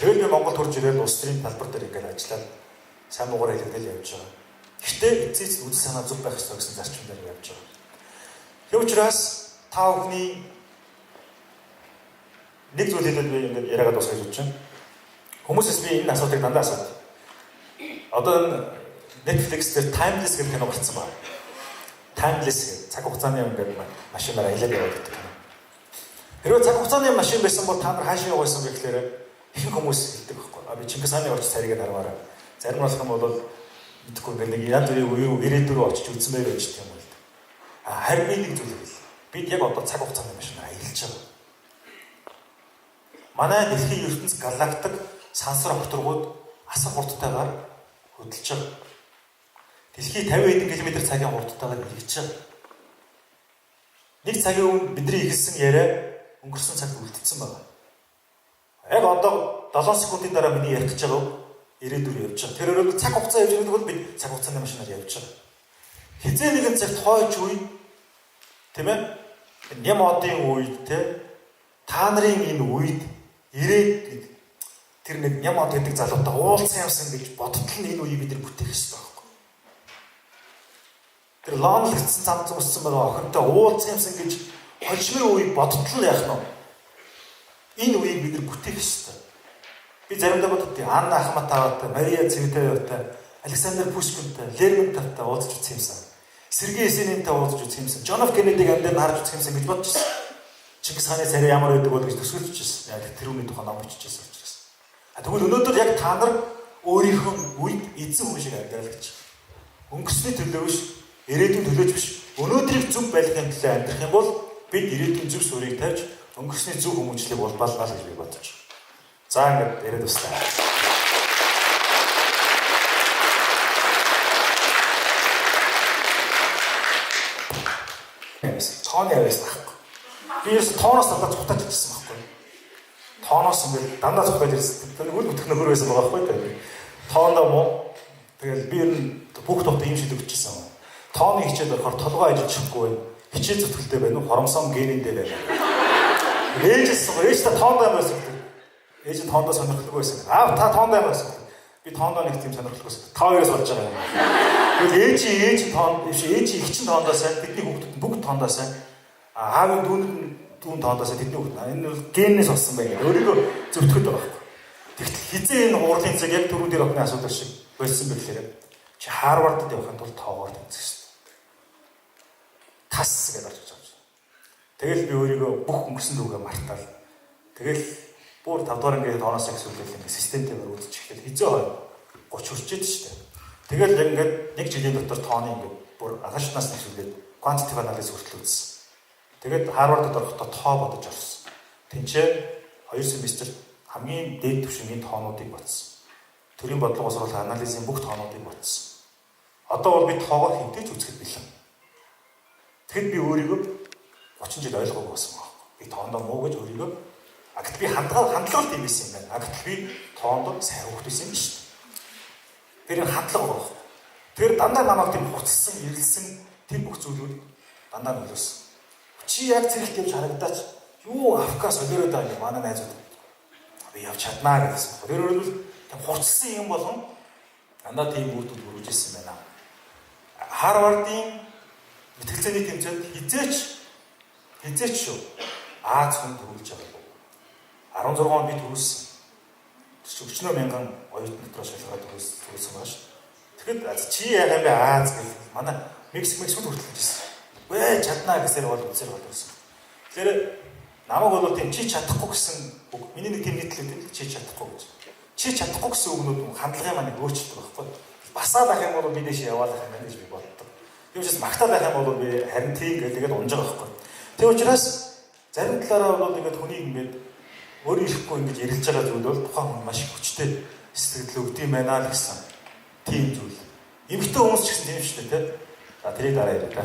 Тэгэл би Монгол төрж ирээд улс төрийн талбар дээр ингээд ажиллаад сайн муугаараа хэлэгдэл явж байгаа. Гэхдээ эцэст үйл санаа зүг байх ёстой гэсэн зарчим дээр явж байгаа. Хэв учраас та бүхний нэг зүйл хэлээд би ингээд яриагаа дуусгаж үзэж байна. Хүмүүсээс би энэ асуудыг дандаа асуудаг. Одоо Netflix дээр Timeless гэх кино гарсан байна. Timeless гэх цаг хугацааны ингээд машинаараа хэлээд яваад байдаг кино. Хэрвээ цаг хугацааны машин байсан бол та нар хаашаа явуулсан бэ гэхээр их хүмүүс хэлдэг байхгүй. А би Чингис хааны орч царийг хармаараа. Зарим болох юм бол мэдхгүй ингээд нэг янз бүрийн ирээдүрөө очиж үзсэн байх гэж тийм бол. Харин би нэг зүйл хэл. Бид яг одоо цаг хугацааны машинаар аялж байгаа. Манай дэлхийн ертөнц галактик сансар хотургууд асар хурдтайгаар хөдөлж байгаа. Дэлхий 50 хэдэн км цагийн хурдтайгаар илгэж байгаа. Нэг цагийн өмнө бидний ихэлсэн яриа өнгөрсөн цагт үлдсэн байна. Яг одоо 7 секундын дараа миний ярих гэж байгаа ирээдүр явж байгаа. Тэр өөрөөр цаг хугацаа явж байгаа бол бид цаг хугацааны машинаар явж байгаа. Хизээ нэгэн цагт хойч үе тийм ээ? Ням одын үед те та нарын энэ үед ирээд тэр нэг ням од гэдэг залуутай уулзсан юмсан гэж бодтол нь энэ үеийг бид нар бүтээх хэрэгтэй байхгүй. Тэр лонлгдсан цамц уссан байгаа охинтой уулзсан юмсан гэж хожмын үеийг бодтол яах нь вэ? Энэ үеийг бид нар бүтээх хэрэгтэй. Би заримдаа боддог. Анна Ахматоватай, Мария Цветаеватай, Александр Пушкинтай, Лермонтовтай уулзч үзсэн юмсан. Сергей Есенинтэй уулзч үзсэн юмсан. Джон Ф Кеннедиг амьдаар харж үзсэн юмсан гэж бодож байсан. Чингис хааны царай ямар байдаг бол гэж төсөөлж байсан. Яг тэр үний тухай ном бичиж байсан учраас. Тэгвэл өнөөдөр яг та нар өөрийнхөө үед эзэн хүн шиг амьдрал гэж. Өнгөрсний төлөө биш, ирээдүйн төлөөч биш. Өнөөдрийг зөв байлгахын төлөө амьдрах юм бол бид ирээдүйн зөв суурийг тавьж өнгөрсний зөв хүмүүжлийг улбаалгал гэж би бодож байна. За ингээд яриад дуслаа. Тооны аваас байхгүй. Би ерөөс тооноос надад цухтаж ирсэн байхгүй. Тооноос ингээд дандаа цухтаж ирсэн. Тэр үл бүтэх нөхөр байсан байгаа байхгүй. Тоондоо муу. Тэгэл би ер нь бүх тухтай юм шиг өгчээсэн. Тооны хичээд болохоор толгой ажиллахгүй байна. Хичээ зүтгэлтэй байна уу? Хоромсон генэндээ байна. Ээж та тоондоо байсан. Ээж нь тоондоо сонирхолгүй байсан. Та тоондоо байсан. Би тоондоо нэг тийм сонирхолгүй байсан. Та хоёроос болж байгаа юм. Тэгвэл ээж тоонд биш ээж их чин тоондоо сайн бидний хүүхдүүд бүгд тоондоо сайн. Аавын дүүн тоондоо сайн тэдний хүүхд. Энэ бол генээс болсон байна. Өөрийгөө зөвтгөхөд байгаа байхгүй. Тэгтэл хизээ энэ уурлын цаг яг түрүү дээр охины асуудал шиг болсон байх лээрээ. Чи Харвардд явахын тулд тоогоор тэнцэх шүү дээ. Тас гэж гарч ирж байгаа. Тэгэл би өөрийгөө бүх өнгөрсөн дүүгээ мартаал. Тэгэл бүр 5 дугаар ингээд тооноос ихсүүлэл ингээд системтэйгээр үүдчихлээ. Хизээ хой 30 хүрчээд шүү дээ. Тэгэл ингээд нэг жилийн дотор тооны ингээд бүр агашнаас нэхүүлээд quantitative analysis хүртэл үзсэн. Тэгээд Харвардд орохдоо тоо бодож орсон. Тинчээ 2 семестр хамгийн дээд түвшингийн тоонуудыг батсан. Төрийн бодлого боловсруулах анализын бүх тоонуудыг батсан. Одоо бол би тоогоор хинтэж үзэхэд бэлэн. Тэгэхэд би өөрийгөө 30 жил ойлгоогүй болсон байна. Би тоондоо муу гэж өөрийгөө агт би хандлагал тийм байсан юм байна. Агт би тоондоо сайн хөвгт байсан юм шүү дээ. Тэр хандлага байна. Тэр дандаа намайг тийм хуцсан, ирэлсэн тэр бүх зүйлүүд дандаа нөлөөсөн. Чи яг зэрэгт явж харагдаач юу Афгаас олиороод байгаа юм манай найзууд. Би явж чаднаа гэсэн. Тэр өөрөлд тийм хуцсан юм болгон дандаа тийм үйлдэл хүрүүлжсэн байна. Харвардын мэтгэлцээний тэмцээнд хизээч шүү. Аз хүн төрүүлж байгаа. 16 он би төрүүлсэн. Өчнөө мянган оюутан дотроос шалгаад төрүүлсэн байгаа шүү. Тэгэхэд чи яагаад бэ Аз гэх манай Мексик хүртэл ирсэн. Вэ чаднаа гэсээр бол үзэр болсон. Тэгэхээр намайг бол тийм чи чадахгүй гэсэн үг. Миний нэг тийм нийтлэл чи чадахгүй гэж. Чи чадахгүй гэсэн үгнүүд хандлагын маань өөрчлөлт байхгүй. Басаад ах юм бол би дэше яваад ах юм гэж би боддог. Тийм учраас магтаад ах юм бол би харин тийм гэдэг унж байгаа байхгүй. Тийм учраас зарим талаараа бол ингээд хүнийг ингээд өөр ирэхгүй ингэж ярилж байгаа зүйл бол тухайн хүн маш хүчтэй сэтгэл өгдөм байна л гэсэн тийм зүйл. Эмэгтэй хүмүүс ч гэсэн тийм шүү дээ, тийм. За тэрийг дараа яриа та.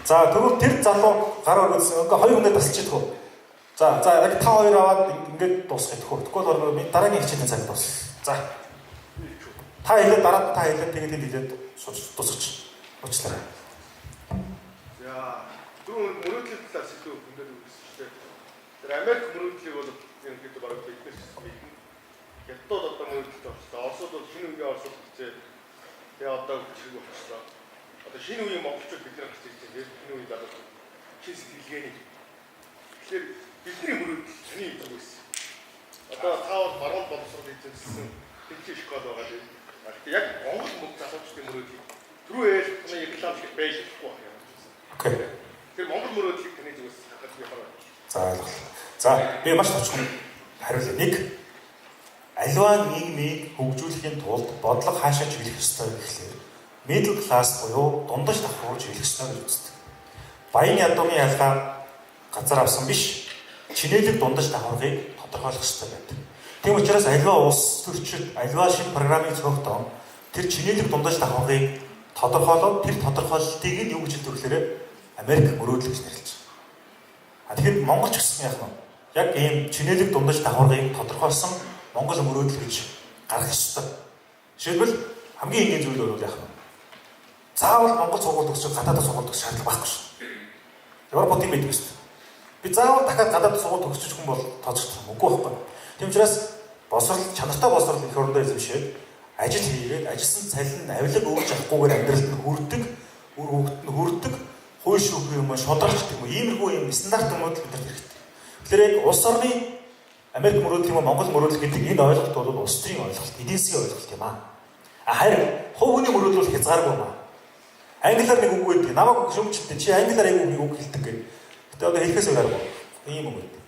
За тэгвэл тэр залуу гараар үзсэн. Ингээ хоёр хүнээ тасалж идэх үү? За яг та хоёр аваад ингээд дуусгах идэх үү? Тэгвэл би дараагийн хичээлийн цаг дуусгах. За. Та хэлээд дараа та хэлээд тэгээд хэлээд дуусгач. Уучлаарай. За түрүүн мөрөөдлийн талаас илүү хүндээд өгсөн шүү дээ. Тэр Америк мөрөөдлийг бол ерөнхийдөө бараг биднээс мэднэ. Хятад одоо мөрөөдөлд орсон. Оросод бол шинэ үеийн Оросод гэжээ. Тэгээ одоо чиг болчихлоо. Одоо шинэ үеийн монголчууд бид нар гэж хэлж байна. Шинэ үеийн залуу шинэ сэтгэлгээний. Тэгэхээр бидний мөрөөдөл таны юм байсан. Одоо та бол баруун боловсрол эзэмшсэн тэнцээ школ байгаа тийм. Яг монгол мөнгө залуучдын мөрөөдлийг түрүүэл таны реклам шиг байж болохгүй байна. Окей. Тэр монгол мөрөөдлийг таны зүгээс хадгалж явах. За ойлголоо. За би маш товчхон хариулъя. 1. Аливаа нийгмийг хөгжүүлэхийн тулд бодлого хаашаа чиглэх ёстой гэхлээр middle class буюу дундаж давхруу чиглэх ёстой гэж үздэг. Баян ядууны ялгаа газар авсан биш. Чинээлэг дундаж давхаргыг тодорхойлох ёстой байдаг. Тийм учраас аливаа улс төрчид аливаа шинэ програмыг зохиогдсон тэр чинээлэг дундаж давхаргыг тодорхойлоод тэр тодорхойлолтыг нь юу гэж хэлдэг вэхээр Америк мөрөөдөл гэж нэрлэж байгаа. Тэгэхээр Монголч гэсэн яг нь яг ийм чинээлэг дундаж давхаргыг тодорхойлсон Монгол мөрөөдөл гэж гаргах ёстой. Жишээлбэл хамгийн энгийн зүйл бол яг нь заавал Монгол сургууль төгсөж гадаадд сургууль төгсөх шаардлага байхгүй шүү. Европод тийм байдаг шүү. Би заавал дахиад гадаадд сургууль төгсөж хүн бол тооцох юм үгүй байхгүй. Тийм учраас босрол чанартай босрол их орондоо эзэмшээд ажил хийгээд ажилсан цалин нь авилга өгч авахгүйгээр амьдралд нь хүрдэг, үр хөвгөд нь хүрдэг, хууль шүүх юм шударч гэх юм иймэрхүү юм стандарт юмуд бидэнд хэрэгтэй. Тэгэхээр яг улс орны Америк мөрөөдөл юм Монгол мөрөөдөл гэдэг энэ ойлголт бол улс төрийн ойлголт, эдийн засгийн ойлголт юм аа. Харин хувь хүний мөрөөдөл бол хязгааргүй юм аа. Англиар нэг үг байдаг. Намайг шүүмжтэй чи англиар аягүй үг хэлдэг гэх. Гэтэ одоо хэлэхээс гарахгүй. Ийм үг байдаг.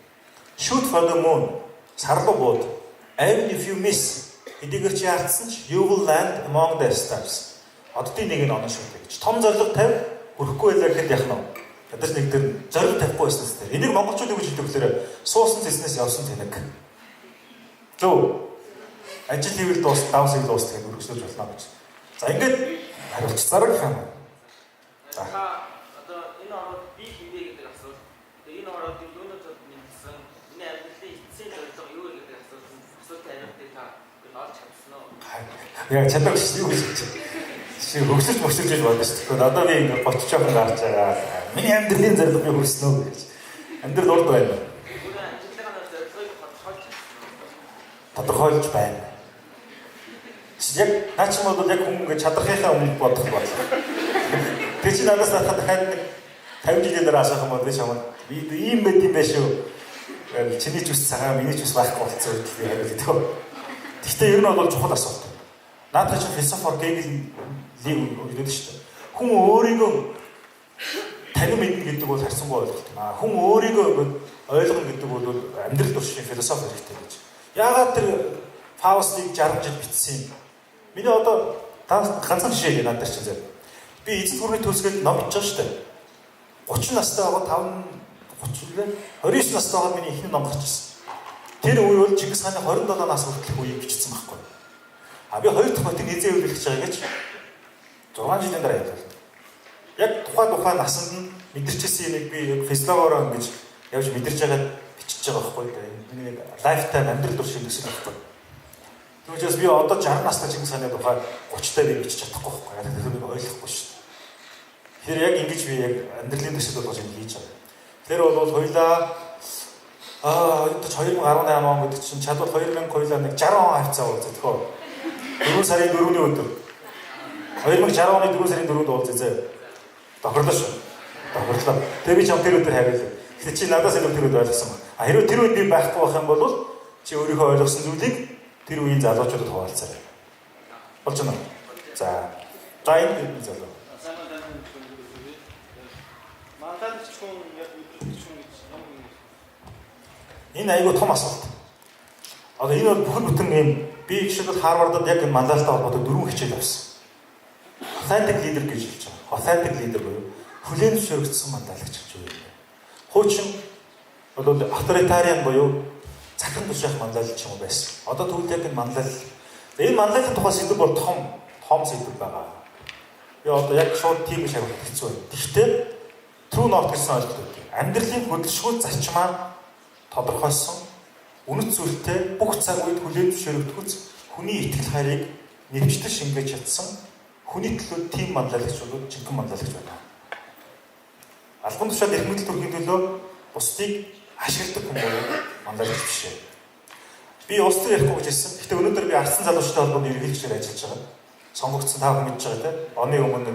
Shoot for the moon. Сар руу бууд. Even if you miss. Эдгээр чи яатсан ч you will land among the stars. Оддын нэг нь оноо шүтээ гэж. Том зорилго тавь хүрэхгүй байлаа гэхэд яах нь вэ? Ядаж нэг төр зорилго тавихгүй байснаас тэр. Энийг монголчууд юу гэж хэлдэг вэхээр суусан цэснээс явсан тэнэг. Зөв. Ажил хийвэл давсыг дуусгах гэж үргэлжлүүлж болно гэж. За ингээд хариулч зараг хаан. За одоо энэ ороод би хинбэ гэдэг асуулт. Тэгээ энэ ороод юунуудад нэмсэн энэ амьдралын эцсийн зорилго юу вэ гэдэг асуулт хариултыг та олж чадсан уу? Яа чадах шүү гэж хөгсөж мөсөлж бодож шүү. Тэгэхээр одоо би ингээд боцож явах гарч байгаа. Миний амьдралын зорилго би хүрсэн үү гэж. Амьдрал урд байна. Тодорхойлж байна. Яг наач юм бол яг хүн ингээд чадрахынхаа өмнө бодох байна. Тэг чи надаас дахиад нэг 50 жилийн дараа асуух юм бол би чамд ийм байд юм байна шүү. Чиний ч ус цагаан, миний ч ус байхгүй болцсон гэдэг юм хариулдаг. Гэхдээ ер нь бол чухал асуулт. Наадах чинь философор Гегелийн үлдээд шүү дээ. Хүн өөрийгөө танин мэднэ гэдэг бол харьцангуй ойлголт юм аа. Хүн өөрийгөө ойлгоно гэдэг бол амьдрал туршийн философи хэрэгтэй гэж. Яагаад тэр Фаустыг 60 жил бичсэн юм? Миний одоо ганцхан жишээ надад чинь зэрэг. Би эзэн төрний төсгөл ном бичиж байгаа шүү дээ. 30 настай байгаа 29 настай байгаа миний ихний ном гарчихсан. Тэр үе бол Чингис хааны 27 нас хүртэлх үеийг бичсэн байхгүй. А би 2 дахь хотыг эзэн үйлчлэж байгаа гэж 6 жилийн дараа явлаа. Яг тухайн насанд нь мэдэрчсэн юмыг би фестивалаар ингэж явж мэдэрч байгаа бичиж байгаа байхгүй. Миний нэг лайфтайм амьдрал туршийн төсөл байхгүй. Тэгвэл би одоо 60 настай Чингис хааны тухай 30 таа би бичиж чадахгүй байхгүй. Яг тэр би ойлгохгүй шүү дээ. Тэр яг ингэж би яг амьдралын төсөл болгож юм хийж байгаа. Тэр бол хоёлаа 2018 он гэдэг чинь чадвал 2000 хоёлаа нэг 60 он хавцаа уулзах тэгэхээр 4 сарын 4-ний өдөр 2060 оны 4 сарын 4-нд уулзъя зэ. Тохирлоо шүү. Тохирлоо. Тэгээ би чам тэр өдөр хариулъя. Гэтэ чи надаас илүү тэр үед ойлгосон байна. Хэрвээ тэр үед би байхгүй байх юм бол чи өөрийнхөө ойлгосон зүйлийг тэр үеийн залуучуудад хуваалцаарай. Болж байна уу? За. За энэ залуу. Энэ айгүй том асуулт. Одоо энэ бол бүхэл бүтэн юм би жишээлбэл Харвардад яг энэ мандалтай холбоотой 4 хичээл авсан. Authentic leader гэж хэлж байгаа. Authentic leader буюу хүлээн зөвшөөрөгдсөн мандалагч гэж үү. Хуучин бол авторитариан буюу цахим тушаах мандалагч юм байсан. Одоо тэгвэл яг энэ мандалагын тухай сэдв бол том сэдв байгаа. Би одоо яг шууд тийм шагнал хэцүү байна. Гэхдээ True North гэсэн ойлголт өгдөг. Амьдралын хөдөлшгүй зарчмаа тодорхойлсон үнэт зүйлтэй бүх цаг үед хүлээн зөвшөөрөгдөхөц хүний итгэл хайрыг нэвчтэл шингээж чадсан хүний төлөө тийм мандалагчдууд жинхэнэ мандалагч байна. Албан тушаал эрх мэдэл төрхийн төлөө бусдыг ашигладаг хүн бол мандалагч биш ээ. Би улс төр ярихгүй гэж хэлсэн. Гэхдээ өнөөдөр би ардсан залуучтай холбооны ерөнхийлөгчөөр ажиллаж байгаа. Сонгогдсон та хүн мэдж байгаа те. Оны өмнө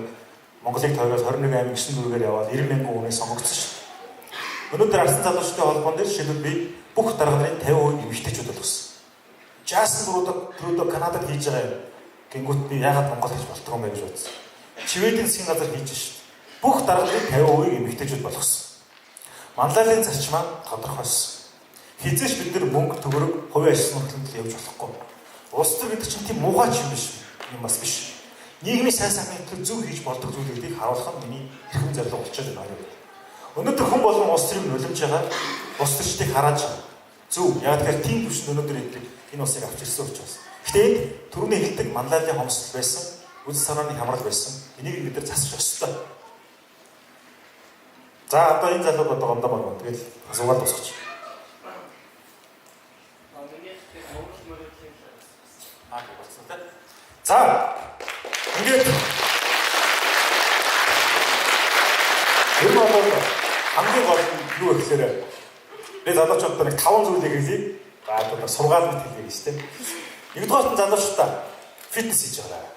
Монголыг тойроос 21 аймаг 9 дүүргээр яваад 90 мянган хүнээс сонгогдсон шүү. Өнөөдөр ардсан залуучтай холбоон дээр жишээлбэл би бүх дарга нарын 50% эмэгтэйчүүд болгосон. Justin Trudeau Канадад хийж байгаа юм. Гингүүт би яагаад Монгол хийж болтгоо мэй гэж бодсон. Шведийн засгийн газар хийж шүү. Бүх дарга нарын 50% эмэгтэйчүүд болгосон. Манлайлалын зарчмаа тодорхойлсон. Хизээш бид нар мөнгө төгрөг хувийн ажил мөрөлдөнд явж болохгүй. Улс төр гэдэг чинь тийм муугаач юм биш юм бас биш. Нийгмийн сайн сайхны төлөө зөв хийж болдог зүйлүүдийг харуулах нь миний эрхэм зорилго болчиход байна. Өнөөдөр хүн болгон улс төрийг нулимж байгаа улс төрчдийг хараад зөв яг тэгэхээр тийм төвшөнд өнөөдөр энэ улсыг авч ирсэн учраас. Гэхдээ түрүүний хэлдэг манлайлалын хомсдол байсан, үйл санааны хамрал байсан. Энийг бид нар засах ёстой. За одоо энэ залуу бодоо гомдоо байна. Тэгэл асуугаад дуусгач. За ингээд энэ бол хамгийн гол нь юу гэхээр би залуучуудад нэг 5 зүйлийг хэлье. Одоо сургаалт хэлье гэж тийм. Нэгдүгээр нь залуучуудаа фитнес хийж байгаа.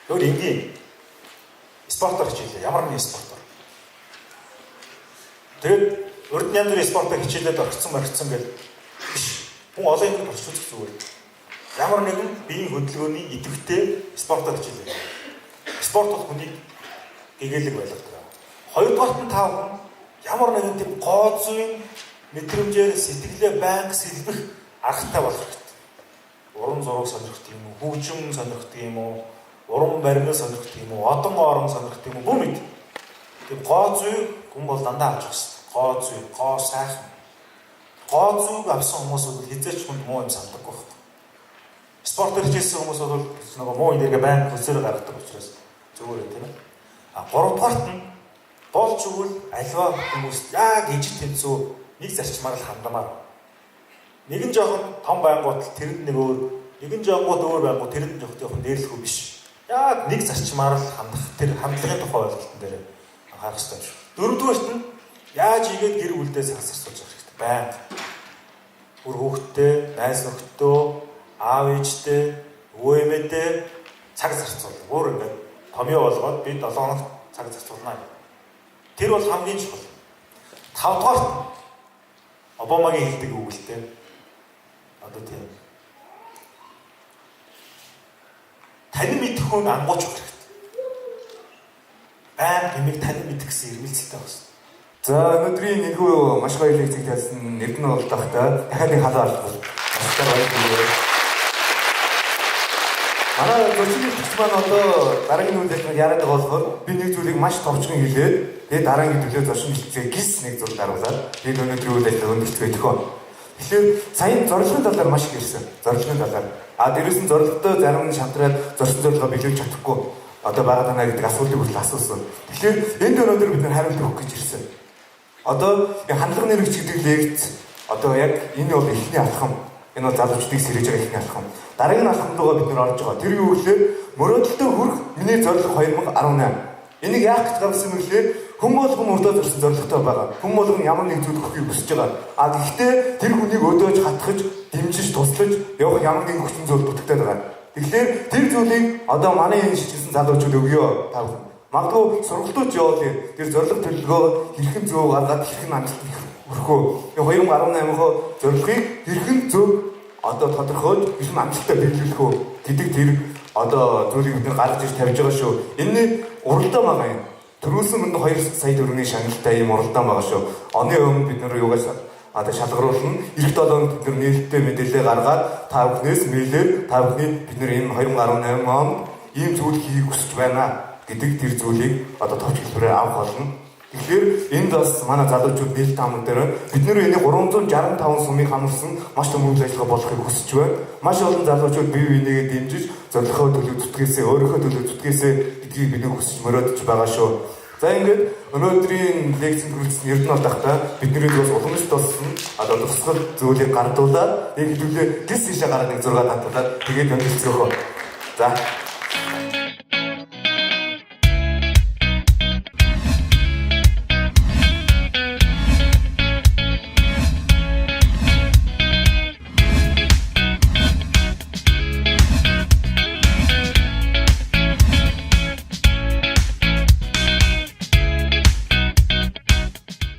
Өөр энгийн спортоор хичээлээ. Ямар нэгэн спортоор. Тэгээд урд янз бүрийн спортоор хичээлээд орцсон гэл биш. Хүн олон юм болчих үзэх зүгээр. Ямар нэгэн биеийн хөдөлгөөний идэвхтэй спортоор хичээлээ. Спорт бол хүнийг гэгээлэг байлгадаг. Хоёрдугаарт нь та хүн ямар нэгэн тийм гооцын мэдрэмжээр сэтгэлээ байнга сэлбэх аргатай болох хэрэгтэй. Уран зураг сонирхдаг юм уу? Хөгжим сонирхдаг юм уу? Уран баримт сонирхдаг юм уу? Одон орон сонирхдаг юм уу? Бүү мэд. Тийм гооцыг хүн бол дандаа авч явах хэрэгтэй. Гоо сайхан. Гооцыг авсан хүмүүс бол хизээч хүнд муу юм сандаггүй байна. Спортоор хичээсэн хүмүүс бол нөгөө муу энерги байнга хөлсөөр гаргадаг учраас зүгээр тийм ээ. Гуравдугаарт нь болж өгвөл альва хүмүүс яг ижил тэнцүү нэг зарчмаар л хандамаар. Нэгэн жоохон том байнгут тэрэнд нэг өөр, нэгэн жоохон өөр байнгут тэрэнд жоохон дээрлэхгүй биш. Яг нэг зарчмаар л хандах тэр хандлагын тухай ойлголтын дээр анхаарах хэрэгтэй шүү. Дөрөвдүгээрт нь яаж игээд гэр бүлдээ сансарч явах хэрэгтэй. Байнга. Бүр хүүхдтэй, найз нөхдөдөө, аав ээжтэй, өвөө эмээтэй цаг зарцуулдаг. Өөр ингээд томьёо болгоод би 7 хоног цаг зарцуулнаа. Тэр бол хамгийн чухал. 5 дугаарт Обамагийн хэлдэг үгэлтэй. Одоо тийм. Танин мэдэх хүн ангууч хэрэгтэй. Байн хэмиг танин мэдэх гэсэн ирмэлцэлтэй байна. За өнөөдрийн энэхүү маш гоё лекцийг тавьсан Эрдэнэ болдохтой дахиад нэг халаа албал. Манай зочны маань одоо дараагийн үйлдэл яриад байгаа болохоор би нэг зүйлийг маш товчхон хэлээд тэгээд дараагийн төлөө зочин хэлцээ гис нэг зүйл даруулаад тэгээд өнөөдрийн үйлдэл өндөрлөж өгөх. Тэгэхээр саяны зорилгын талаар маш их ярьсан. Зорилгын талаар. Дээрээс нь зорилготой зарим нь шантраад зорилго зорилгоо биелүүлж чадахгүй одоо байгаа даа гэдэг асуултыг хүртэл асуусан. Тэгэхээр энд өнөөдөр бид хариулт өгөх гэж ирсэн. Одоо хандлага нэрвч гэдэг лекц одоо яг энэ бол эхний алхам. Энэ бол залуучдыг сэрэж байгаа ихний алхам. Дараагийн алхамд байгаа бид нар орж байгаа. Тэр юу гэхээр мөрөөдөлтөд хүрэх миний зорилго 2018. Энийг яах гэж гаргасан юм гэхээр хүн болгон өртөө зорсон зорилготой байгаа. Хүн болгон ямар нэг зүйл өгөхийг хүсэж байгаа. Гэхдээ тэр хүнийг өдөөж хатгаж, дэмжиж, туслаж явах ямар нэгэн хүчин зүйл бүтэгтэй байгаа. Тэгэхээр тэр зүйлийг одоо манай энэ шижигсэн залуучууд өгөө. Та бүхэн Магадгүй сургалтууд яваад тэр зорилго төлөвлөгөө хэрхэн зөв гаргаад хэрхэн амжилт өрхөө. 2018 зорилгыг хэрхэн зөв одоо тодорхойд хэрхэн амжилттай биелүүлэх үү гэдэг тэр одоо зүйлийг бид гаргаж ирж тавьж байгаа шүү. Энэний уралдаан байгаа юм. Төрүүлсэн мөнгө 2 сая төгрөгийн шагналтай ийм уралдаан байгаа шүү. Оны өмнө бид нэр юугаас одоо шалгаруулна. Эх 7 онд бид нэр нээлттэй мэдээлэл гаргаад та бүхнээс мэйлээр та бүхний бид нэр энэ 2018 онд ийм зүйл хийх хүсэж байна гэдэг тэр зүйлийг одоо товч хэлбэрээр авах болно. Тэгэхээр энд бас манай залуучууд нээлттэй хамт дээр бид нэр энийг 365 сумыг хамарсан маш том үйл ажиллагаа болохыг хүсэж байна. Маш олон залуучууд бие биенийгээ дэмжиж зорилгоо төлөв зүтгээсээ өөрийнхөө төлөв зүтгээсээ гэдгийг бид хүсэж мөрөөдөж байгаа шүү. За ингээд өнөөдрийн лекцэнд хүрэлцэн Эрдэнэ тахта бидний бас уламжлалт болсон одоо тусгал зүйлийг гардуулаад нэг хэдүүлээ гис ийшээ гараад нэг 6 татуулаад тэгээд өндөрлцөөхөө. За